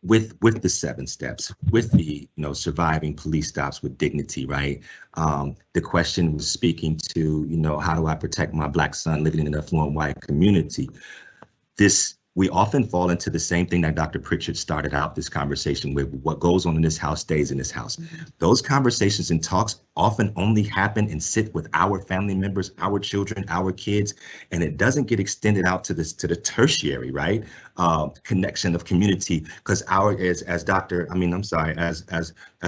with the 7 steps, with the surviving police stops with dignity, right? The question was speaking to how do I protect my Black son living in an affluent white community? We often fall into the same thing that Dr. Pritchett started out this conversation with. What goes on in this house stays in this house. Those conversations and talks often only happen and sit with our family members, our children, our kids, and it doesn't get extended out to the tertiary, right? Connection of community, because as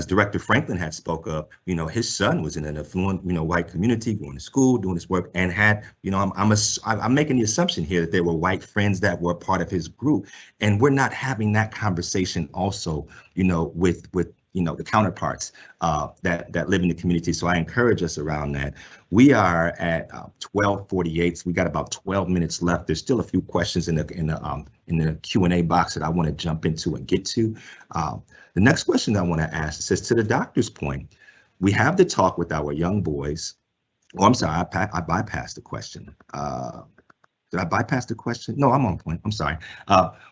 Director Frankl had spoke of, his son was in an affluent, white community, going to school, doing his work, and had, I'm making the assumption here that there were white friends that were part of his group, and we're not having that conversation also, with the counterparts that live in the community. So I encourage us around that. We are at 12:48. So we got about 12 minutes left. There's still a few questions in the Q&A box that I want to jump into and get to. The next question I want to ask says, to the doctor's point, we have the talk with our young boys. Oh, I'm sorry, I bypassed the question. Did I bypass the question? No, I'm on point. I'm sorry.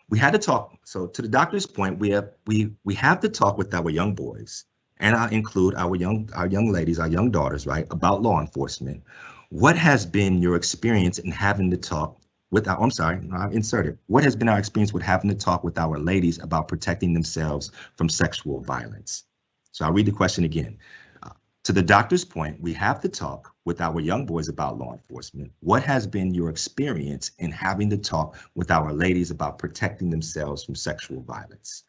We had to talk. So to the doctor's point, we have to talk with our young boys, and I include our young ladies, our young daughters, right, about law enforcement. What has been your experience in having to talk with our, what has been our experience with having to talk with our ladies about protecting themselves from sexual violence? So I'll read the question again. To the doctor's point, we have to talk with our young boys about law enforcement. What has been your experience in having to talk with our ladies about protecting themselves from sexual violence?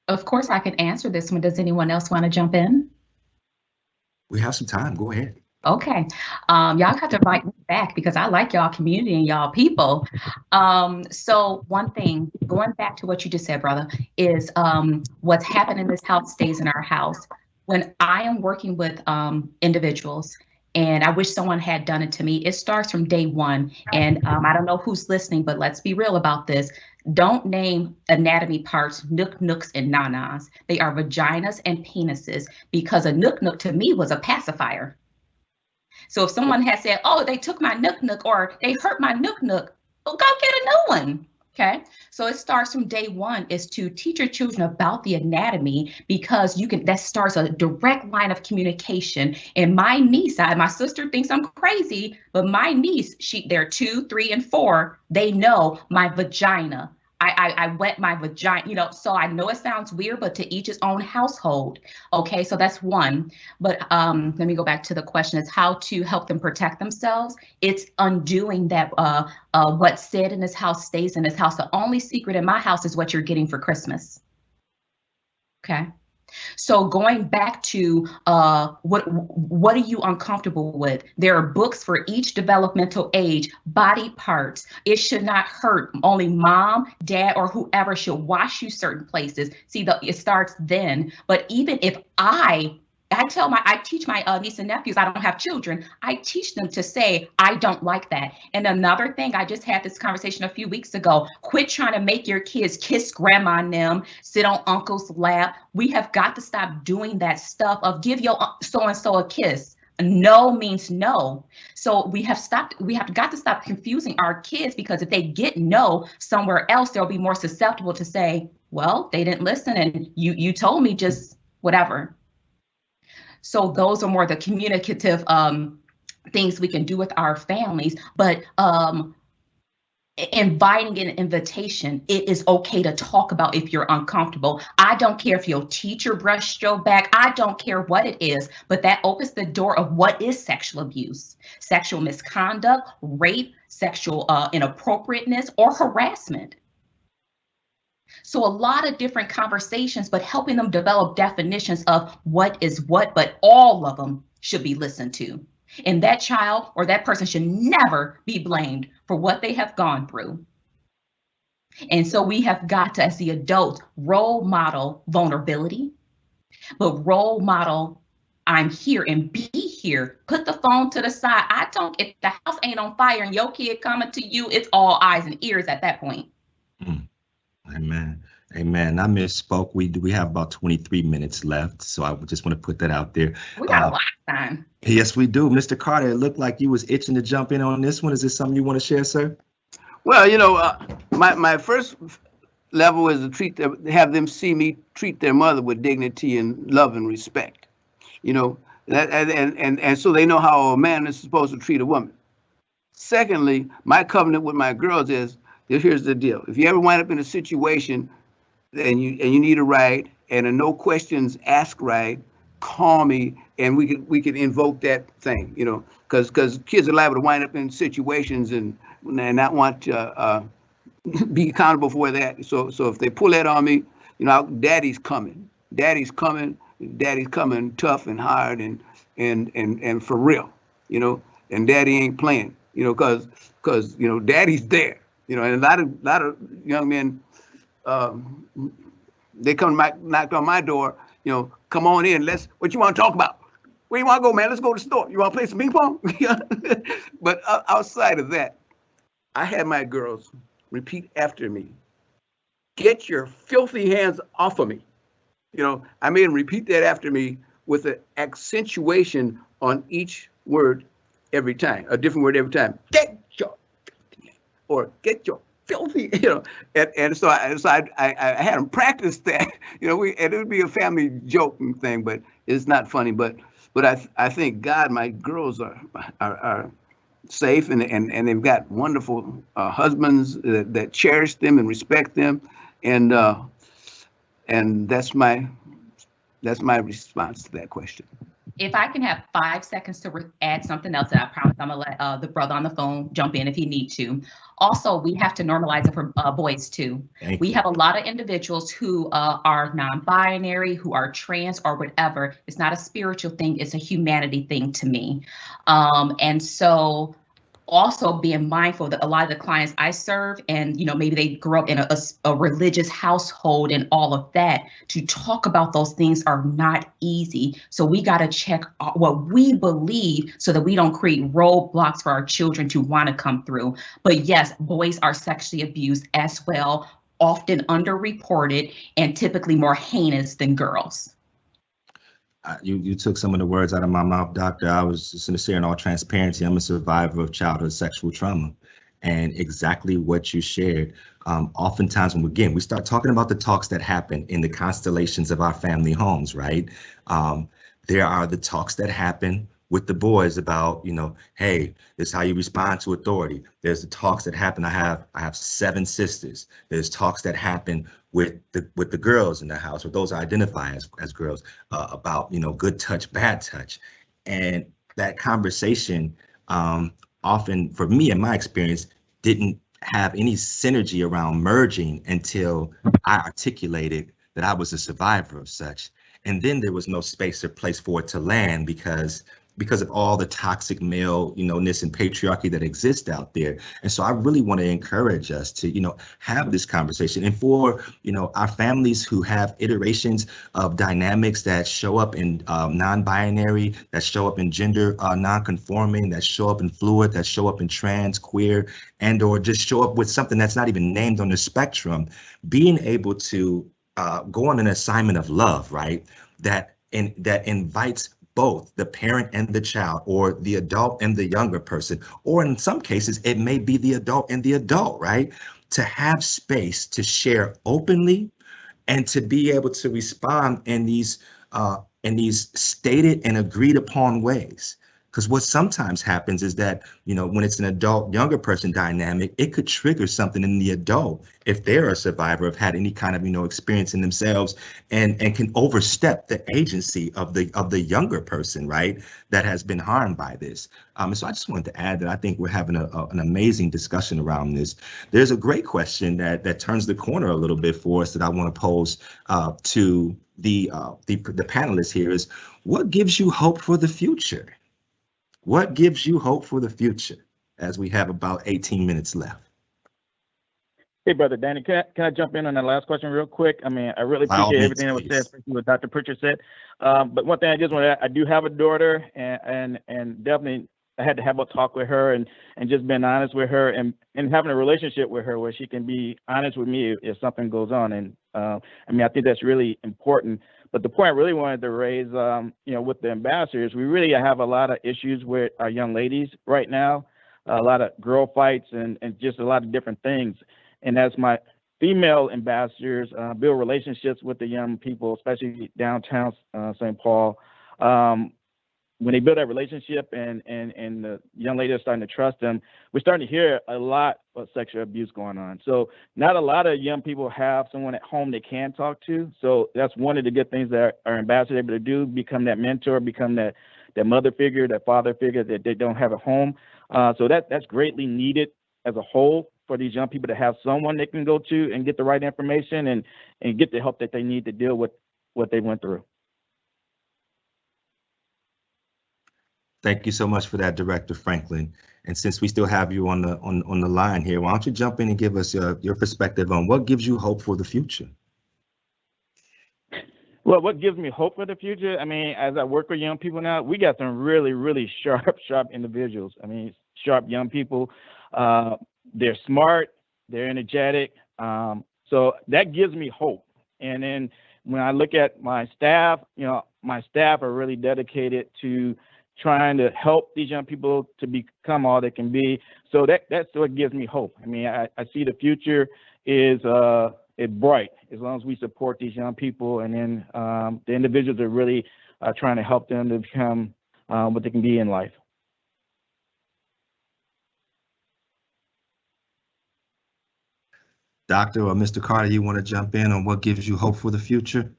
Of course, I can answer this one. Does anyone else want to jump in? We have some time. Go ahead. Okay. Y'all got to invite me back because I like y'all community and y'all people. So one thing, going back to what you just said, brother, is what's happened in this house stays in our house. When I am working with individuals, and I wish someone had done it to me, it starts from day one. And I don't know who's listening, but let's be real about this. Don't name anatomy parts nooks and nanas. They are vaginas and penises, because a nook to me was a pacifier. So if someone has said, oh, they took my nook or they hurt my nook, well, go get a new one. Okay, so it starts from day one is to teach your children about the anatomy, because that starts a direct line of communication. And my niece, my sister thinks I'm crazy, but my niece, they're 2, 3, and 4. They know my vagina. I wet my vagina, so I know it sounds weird, but to each his own household. Okay, so that's one. But let me go back to the question, is how to help them protect themselves. It's undoing that what's said in this house stays in this house. The only secret in my house is what you're getting for Christmas. Okay. So going back to what are you uncomfortable with? There are books for each developmental age, body parts. It should not hurt. Only mom, dad, or whoever should wash you certain places. See, it starts then. But even if I teach my niece and nephews, I don't have children. I teach them to say, I don't like that. And another thing, I just had this conversation a few weeks ago. Quit trying to make your kids kiss grandma and them, sit on uncle's lap. We have got to stop doing that stuff of give your so-and-so a kiss. No means no. So we have got to stop confusing our kids, because if they get no somewhere else, they'll be more susceptible to say, well, they didn't listen and you told me just whatever. So those are more the communicative things we can do with our families. But inviting an invitation, it is okay to talk about if you're uncomfortable. I don't care if your teacher brushed your back. I don't care what it is, but that opens the door of what is sexual abuse, sexual misconduct, rape, sexual inappropriateness, or harassment. So a lot of different conversations, but helping them develop definitions of what is what, but all of them should be listened to. And that child or that person should never be blamed for what they have gone through. And so we have got to, as the adults, role model vulnerability, but role model, I'm here and be here. Put the phone to the side. If the house ain't on fire and your kid coming to you, it's all eyes and ears at that point. Amen. Amen. I misspoke. We have about 23 minutes left, so I just want to put that out there. We got a lot of time. Yes, we do. Mr. Carter, it looked like you was itching to jump in on this one. Is this something you want to share, sir? Well, my first level is to have them see me treat their mother with dignity and love and respect. And so they know how a man is supposed to treat a woman. Secondly, my covenant with my girls is, here's the deal. If you ever wind up in a situation and you need a ride and a no questions asked ride, call me and we could invoke that thing, because kids are liable to wind up in situations and not want to be accountable for where they're at. So if they pull that on me, daddy's coming tough and hard and for real, and daddy ain't playing, because daddy's there. And a lot of young men, they knock on my door, come on in, what you want to talk about? Where you want to go, man? Let's go to the store. You want to play some ping pong? But outside of that, I had my girls repeat after me, get your filthy hands off of me. I made them repeat that after me with an accentuation on each word every time, a different word every time. Get your or get your filthy, and so I had them practice that, and it would be a family joking thing, but it's not funny. But I thank God my girls are safe and they've got wonderful husbands that cherish them and respect them, and that's my response to that question. If I can have 5 seconds to add something else, and I promise I'm gonna let the brother on the phone jump in if he needs to. Also, we have to normalize it for boys too. We have a lot of individuals who are non-binary, who are trans or whatever. It's not a spiritual thing, it's a humanity thing to me. And so also being mindful that a lot of the clients I serve, and maybe they grew up in a religious household and all of that, to talk about those things are not easy. So we got to check what we believe so that we don't create roadblocks for our children to want to come through. But yes, boys are sexually abused as well, often underreported and typically more heinous than girls. You took some of the words out of my mouth, Doctor. I was just sincere in all transparency. I'm a survivor of childhood sexual trauma, and exactly what you shared. Oftentimes, when we start talking about the talks that happen in the constellations of our family homes, right? There are the talks that happen with the boys about, hey, this is how you respond to authority. There's the talks that happen. I have 7 sisters. There's talks that happen with the girls in the house, or those identify as girls, about good touch, bad touch, and that conversation often, for me in my experience, didn't have any synergy around merging until I articulated that I was a survivor of such. And then there was no space or place for it to land because of all the toxic male, ness and patriarchy that exists out there. And so I really want to encourage us to, have this conversation. And for, our families who have iterations of dynamics that show up in non-binary, that show up in gender non-conforming, that show up in fluid, that show up in trans, queer, and or just show up with something that's not even named on the spectrum, being able to go on an assignment of love, right? That invites both the parent and the child, or the adult and the younger person, or in some cases, it may be the adult and the adult, right? To have space to share openly and to be able to respond in these stated and agreed upon ways. Because what sometimes happens is that, when it's an adult younger person dynamic, it could trigger something in the adult if they're a survivor, have had any kind of, experience in themselves, and can overstep the agency of the younger person, right, that has been harmed by this. So I just wanted to add that I think we're having an amazing discussion around this. There's a great question that turns the corner a little bit for us that I want to pose to the panelists here is, what gives you hope for the future? What gives you hope for the future, as we have about 18 minutes left? Hey, Brother Danny, can I jump in on that last question real quick? I mean, I really appreciate everything that was said, especially what Dr. Pritchett said. But one thing I just want to add, I do have a daughter, and definitely I had to have a talk with her and just being honest with her and having a relationship with her where she can be honest with me if something goes on. And I think that's really important. But the point I really wanted to raise, with the ambassadors, we really have a lot of issues with our young ladies right now, a lot of girl fights and just a lot of different things. And as my female ambassadors build relationships with the young people, especially downtown St. Paul, when they build that relationship and the young lady is starting to trust them, we're starting to hear a lot of sexual abuse going on. So not a lot of young people have someone at home they can talk to. So that's one of the good things that our ambassadors are able to do, become that mentor, become that mother figure, that father figure that they don't have at home. So that's greatly needed as a whole for these young people to have someone they can go to and get the right information and get the help that they need to deal with what they went through. Thank you so much for that, Director Franklin. And since we still have you on the line here, why don't you jump in and give us your perspective on what gives you hope for the future? Well, what gives me hope for the future? I mean, as I work with young people now, we got some really, really sharp individuals. I mean, sharp young people. They're smart, they're energetic. So that gives me hope. And then when I look at my staff, my staff are really dedicated to trying to help these young people to become all they can be. So that's what gives me hope. I mean, I see the future is bright as long as we support these young people, and then the individuals are really trying to help them to become what they can be in life. Dr. or Mr. Carter, you want to jump in on what gives you hope for the future?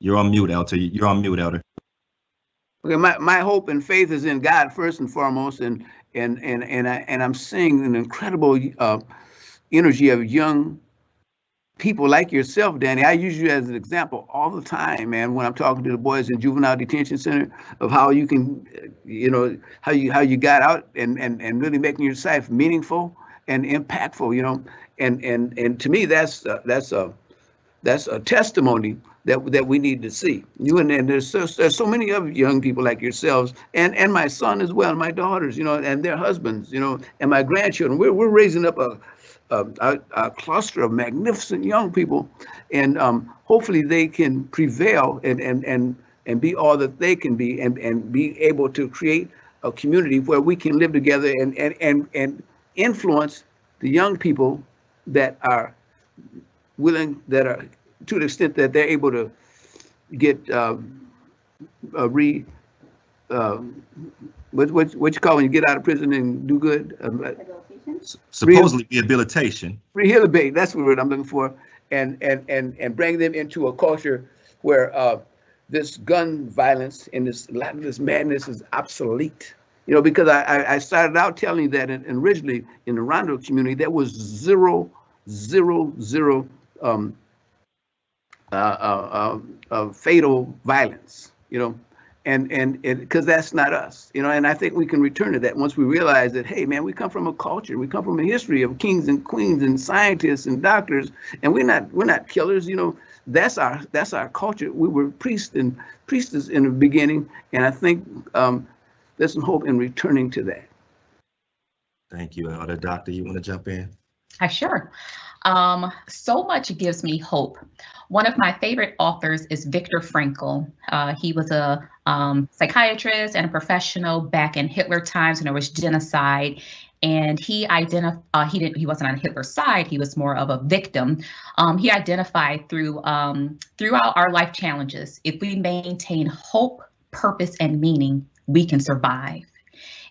You're on mute, Elder. You're on mute, Elder. Okay, my hope and faith is in God first and foremost, and I'm seeing an incredible energy of young people like yourself, Danny. I use you as an example all the time, man, when I'm talking to the boys in juvenile detention center, of how you can, how you got out and really making your life meaningful and impactful, and to me that's a testimony that we need to see. And there's so many other young people like yourselves, and my son as well, and my daughters, and their husbands, and my grandchildren. We're raising up a cluster of magnificent young people, and hopefully they can prevail and be all that they can be, and be able to create a community where we can live together and influence the young people that are willing, that are, to the extent that they're able to get what you call when you get out of prison and do good? Supposedly rehabilitation. Rehabilitate, that's the word I'm looking for, and bring them into a culture where this gun violence and this madness is obsolete. You know, because I started out telling you that originally in the Rondo community, there was zero um, fatal violence, you know, and because that's not us, you know, and I think we can return to that once we realize that, hey, man, we come from a culture, we come from a history of kings and queens and scientists and doctors, and we're not killers, you know. That's our culture. We were priests and priestess in the beginning, and I think there's some hope in returning to that. Thank you, Elder. Doctor, you want to jump in? Sure. So much gives me hope. One of my favorite authors is Viktor Frankl. He was a psychiatrist and a professional back in Hitler times when there was genocide. And he wasn't on Hitler's side. He was more of a victim. He identified throughout our life challenges, if we maintain hope, purpose, and meaning, we can survive.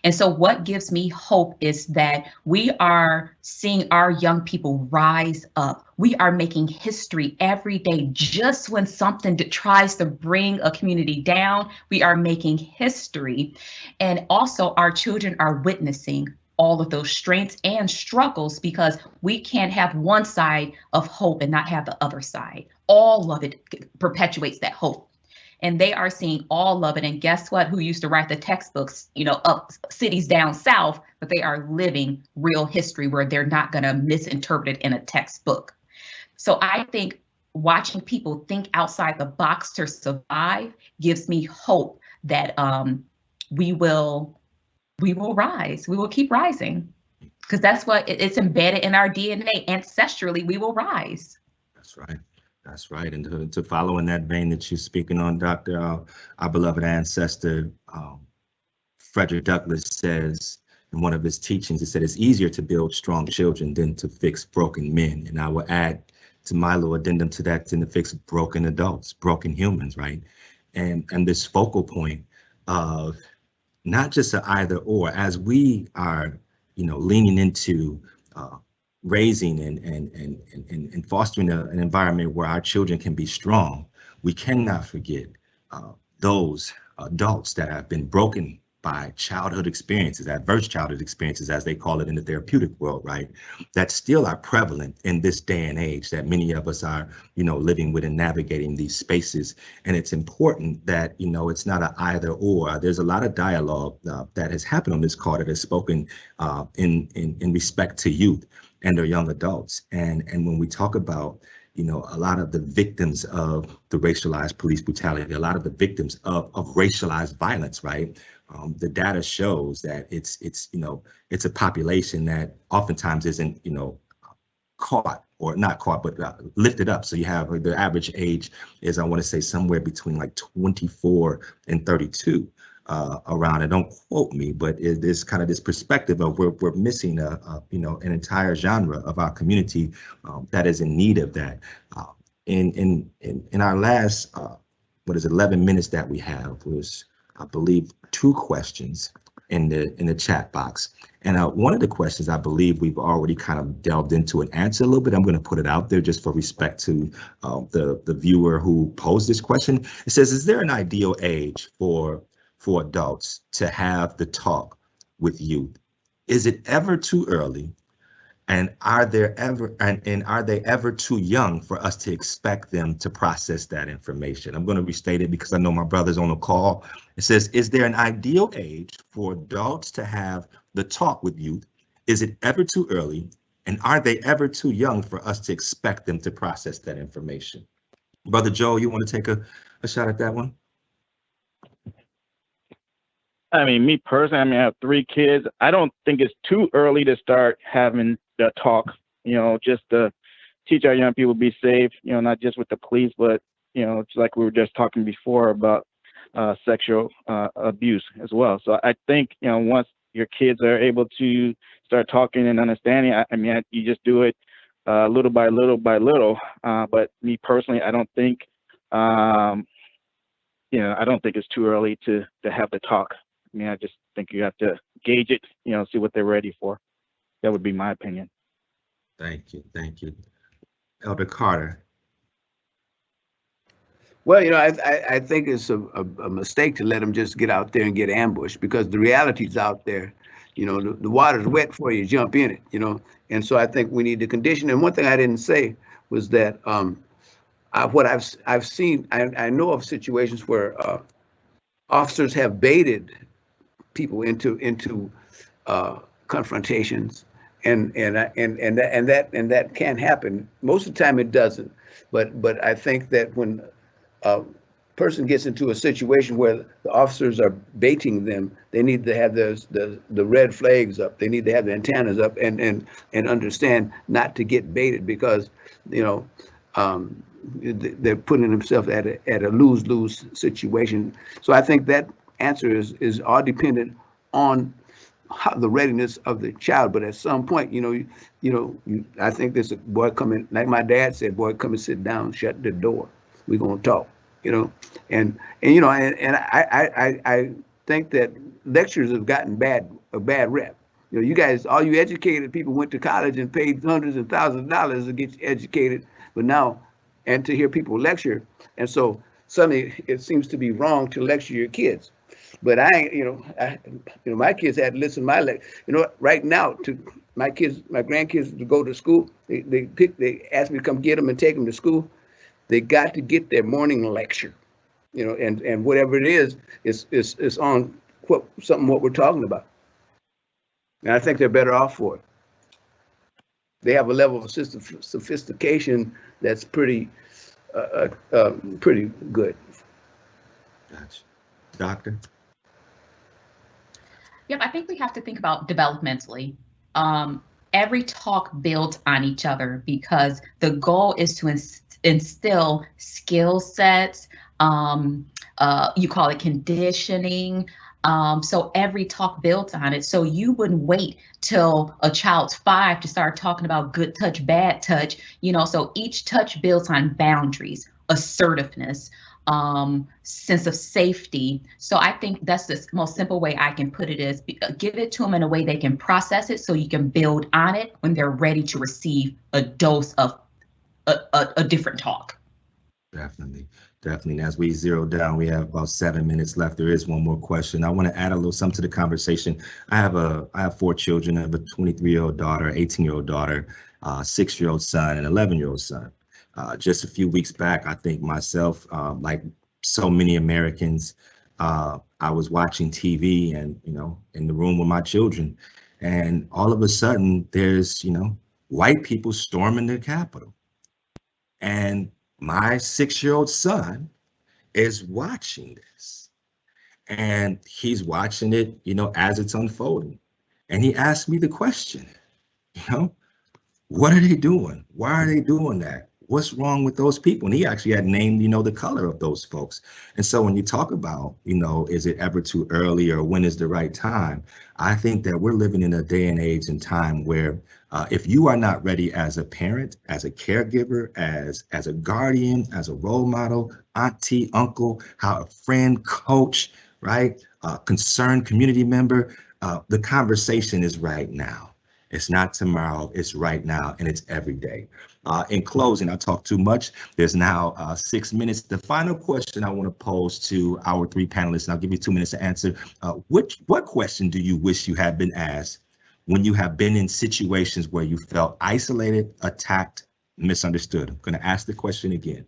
And so what gives me hope is that we are seeing our young people rise up. We are making history every day. Just when something tries to bring a community down, we are making history. And also our children are witnessing all of those strengths and struggles, because we can't have one side of hope and not have the other side. All of it perpetuates that hope. And they are seeing all of it. And guess what? Who used to write the textbooks, you know, up cities down south, but they are living real history where they're not going to misinterpret it in a textbook. So I think watching people think outside the box to survive gives me hope that we will rise. We will keep rising, because that's what it's embedded in our DNA. Ancestrally, we will rise. That's right. That's right. And to follow in that vein that you're speaking on, Doctor, our beloved ancestor, Frederick Douglass, says in one of his teachings, he said, it's easier to build strong children than to fix broken men. And I will add to my little addendum to that, than to fix broken adults, broken humans, right? And this focal point of not just an either or, as we are, you know, leaning into raising and fostering an environment where our children can be strong, we cannot forget those adults that have been broken by childhood experiences, adverse childhood experiences, as they call it in the therapeutic world, right? That still are prevalent in this day and age that many of us are, you know, living with and navigating these spaces. And it's important that, you know, it's not an either or. There's a lot of dialogue that has happened on this call that has spoken in respect to youth and their young adults. And when we talk about, you know, a lot of the victims of the racialized police brutality, a lot of the victims of racialized violence, right? The data shows that it's you know, it's a population that oftentimes isn't, you know, caught, or not caught, but lifted up. So you have the average age is, I want to say, somewhere between like 24 and 32 around it. Don't quote me, but it is kind of this perspective of we're missing you know, an entire genre of our community that is in need of that. In our last 11 minutes that we have was, I believe, 2 questions in the chat box. And one of the questions, I believe we've already kind of delved into and answered a little bit. I'm going to put it out there just for respect to the viewer who posed this question. It says, is there an ideal age for adults to have the talk with youth? Is it ever too early? And are they ever too young for us to expect them to process that information? I'm going to restate it because I know my brother's on the call. It says, is there an ideal age for adults to have the talk with youth? Is it ever too early? And are they ever too young for us to expect them to process that information? Brother Joe, you want to take a shot at that one? I mean, me personally, I mean, I have 3 kids. I don't think it's too early to start having the talk, you know, just to teach our young people to be safe, you know, not just with the police, but, you know, it's like we were just talking before about sexual abuse as well. So I think, you know, once your kids are able to start talking and understanding, I mean, you just do it little by little by little. But me personally, I don't think, you know, I don't think it's too early to have the talk. I mean, I just think you have to gauge it, you know, see what they're ready for. That would be my opinion. Thank you. Thank you. Elder Carter. Well, I think it's a mistake to let them just get out there and get ambushed, because the reality's out there. The water's wet before you jump in it. And so I think we need to condition. And one thing I didn't say was that what I've seen, I know of situations where officers have baited people into confrontations, and that can happen. Most of the time it doesn't, but I think that when a person gets into a situation where the officers are baiting them, they need to have the red flags up. They need to have the antennas up and understand not to get baited, because they're putting themselves at a lose-lose situation. So I think that answer is all dependent on the readiness of the child. But at some point, I think there's a boy coming, like my dad said, boy, come and sit down, shut the door. We're gonna talk. And I think that lectures have gotten a bad rep. You guys, all you educated people went to college and paid hundreds of thousands of dollars to get you educated, but now, and to hear people lecture, and so suddenly it seems to be wrong to lecture your kids. But my kids had to listen to my lecture. Right now, to my grandkids to go to school, they asked me to come get them and take them to school. They got to get their morning lecture, and whatever it is on what we're talking about. And I think they're better off for it. They have a level of sophistication that's pretty good. Gotcha. Doctor? Yep, I think we have to think about developmentally. Every talk builds on each other, because the goal is to instill skill sets. You call it conditioning. So every talk builds on it. So you wouldn't wait till a child's 5 to start talking about good touch, bad touch. So each touch builds on boundaries, assertiveness, sense of safety. So I think that's the most simple way I can put it, is give it to them in a way they can process it, so you can build on it when they're ready to receive a dose of a different talk. Definitely. And as we zero down, we have about 7 minutes left. There is one more question. I want to add a little something to the conversation. I have 4 children. I have a 23-year-old daughter, 18-year-old daughter, 6-year-old son, and 11-year-old son. Just a few weeks back, I think myself, like so many Americans, I was watching TV and, in the room with my children, and all of a sudden there's, white people storming the Capitol. And my 6-year-old son is watching this, and he's watching it, as it's unfolding. And he asked me the question, what are they doing? Why are they doing that? What's wrong with those people? And he actually had named, the color of those folks. And so when you talk about, is it ever too early, or when is the right time? I think that we're living in a day and age and time where if you are not ready as a parent, as a caregiver, as a guardian, as a role model, auntie, uncle, a friend, coach, right? Concerned community member, the conversation is right now. It's not tomorrow, it's right now, and it's every day. In closing, I talked too much. There's now 6 minutes. The final question I want to pose to our 3 panelists, and I'll give you 2 minutes to answer. What question do you wish you had been asked when you have been in situations where you felt isolated, attacked, misunderstood? I'm going to ask the question again.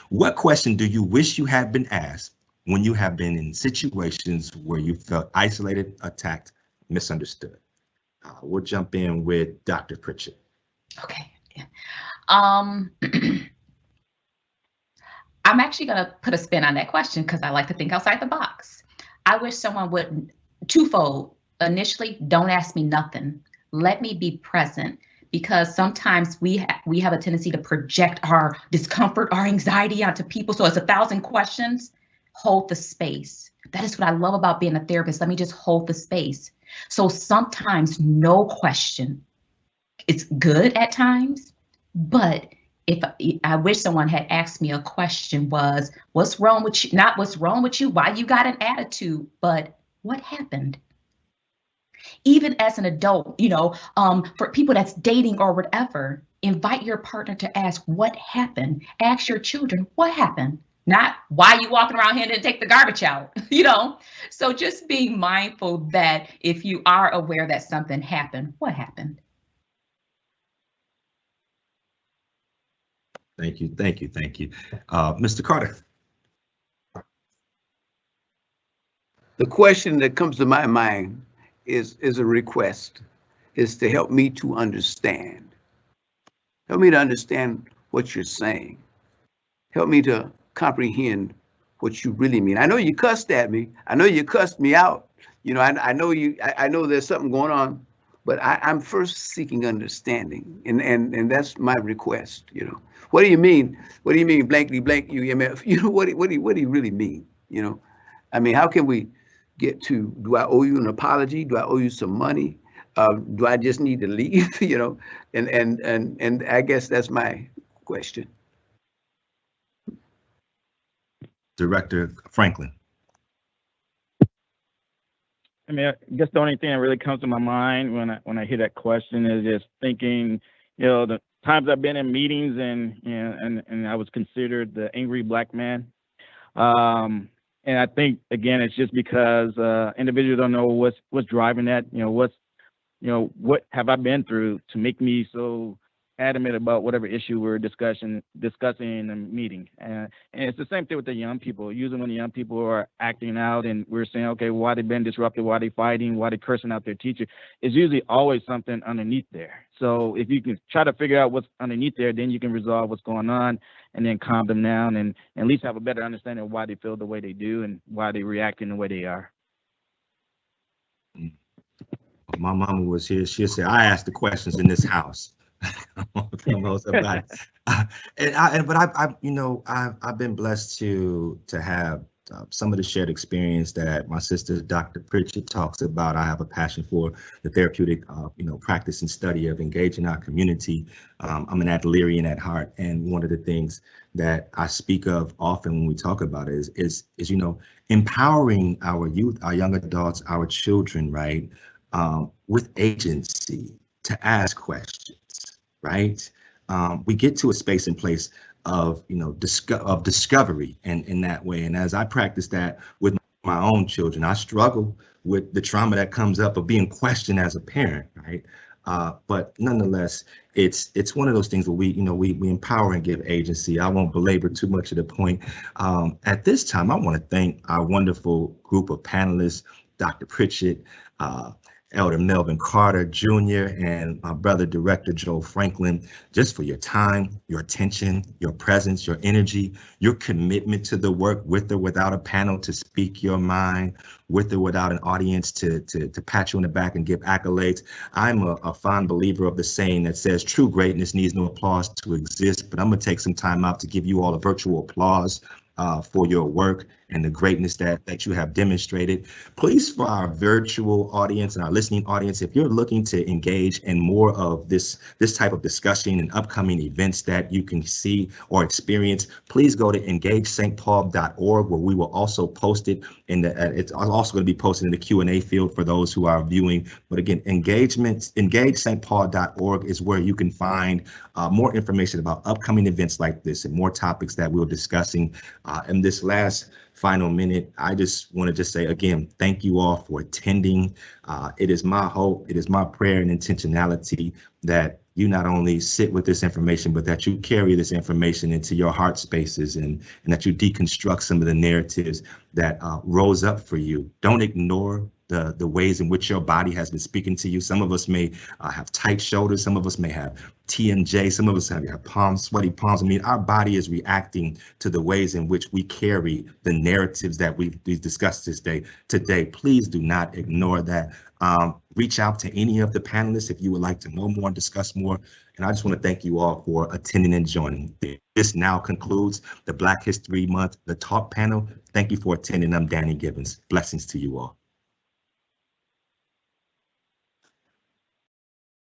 What question do you wish you had been asked when you have been in situations where you felt isolated, attacked, misunderstood? We'll jump in with Dr. Pritchett. Okay. I'm actually going to put a spin on that question, because I like to think outside the box. I wish someone would, twofold. Initially, don't ask me nothing. Let me be present, because sometimes we have a tendency to project our discomfort, our anxiety onto people. So it's 1,000 questions. Hold the space. That is what I love about being a therapist. Let me just hold the space. So sometimes no question. It's good at times, but if I wish someone had asked me a question was, what's wrong with you? Not what's wrong with you, why you got an attitude, but what happened? Even as an adult, for people that's dating or whatever, invite your partner to ask what happened. Ask your children, what happened? not why you walking around here to take the garbage out, you know? So just being mindful that if you are aware that something happened, what happened? Thank you, thank you, thank you. Mr. Carter. The question that comes to my mind is a request, is to help me to understand. Help me to understand what you're saying. Help me to comprehend what you really mean. I know you cussed at me. I know you cussed me out. You know, I know you. I know there's something going on, but I'm first seeking understanding, and that's my request. You know, what do you mean? What do you mean, blankety blank UMF? You know, what do you really mean? You know, I mean, how can we get to? Do I owe you an apology? Do I owe you some money? Do I just need to leave? You know, and I guess that's my question. Director Franklin. I mean, I guess the only thing that really comes to my mind when I hear that question is just thinking, you know, the times I've been in meetings and I was considered the angry black man. And I think again, it's just because individuals don't know what's driving that. You know, what have I been through to make me so adamant about whatever issue we're discussing in a meeting. And it's the same thing with the young people. Usually when the young people are acting out and we're saying, okay, why they been disrupted, why they fighting, why they cursing out their teacher, it's usually always something underneath there. So if you can try to figure out what's underneath there, then you can resolve what's going on and then calm them down and at least have a better understanding of why they feel the way they do and why they react in the way they are. My mama was here. She'll say, I ask the questions in this house. But I've been blessed to have some of the shared experience that my sister, Dr. Pritchett, talks about. I have a passion for the therapeutic, practice and study of engaging our community. I'm an Adlerian at heart, and one of the things that I speak of often when we talk about it is empowering our youth, our young adults, our children, right, with agency to ask questions. Right, we get to a space and place of discovery, and in that way. And as I practice that with my own children, I struggle with the trauma that comes up of being questioned as a parent, right? But nonetheless, it's one of those things where we empower and give agency. I won't belabor too much of the point. At this time, I want to thank our wonderful group of panelists, Dr. Pritchett, Elder Melvin Carter Jr., and my brother, Director Joel Franklin, just for your time, your attention, your presence, your energy, your commitment to the work, with or without a panel to speak your mind, with or without an audience to pat you on the back and give accolades. I'm a fond believer of the saying that says true greatness needs no applause to exist, but I'm going to take some time out to give you all a virtual applause for your work and the greatness that you have demonstrated. Please, for our virtual audience and our listening audience, if you're looking to engage in more of this type of discussion and upcoming events that you can see or experience, please go to engagesaintpaul.org, where we will also post it in the, it's also going to be posted in the Q&A field for those who are viewing. But again, engagesaintpaul.org is where you can find more information about upcoming events like this and more topics that we're discussing. In this last final minute, I just want to say again, thank you all for attending. It is my hope, it is my prayer and intentionality that you not only sit with this information, but that you carry this information into your heart spaces and that you deconstruct some of the narratives that rose up for you. Don't ignore the ways in which your body has been speaking to you. Some of us may have tight shoulders. Some of us may have TMJ. Some of us have palms, sweaty palms. I mean, our body is reacting to the ways in which we carry the narratives that we've discussed today. Please do not ignore that. Reach out to any of the panelists if you would like to know more and discuss more. And I just want to thank you all for attending and joining. This now concludes the Black History Month, the Talk panel. Thank you for attending. I'm Danny Gibbons. Blessings to you all.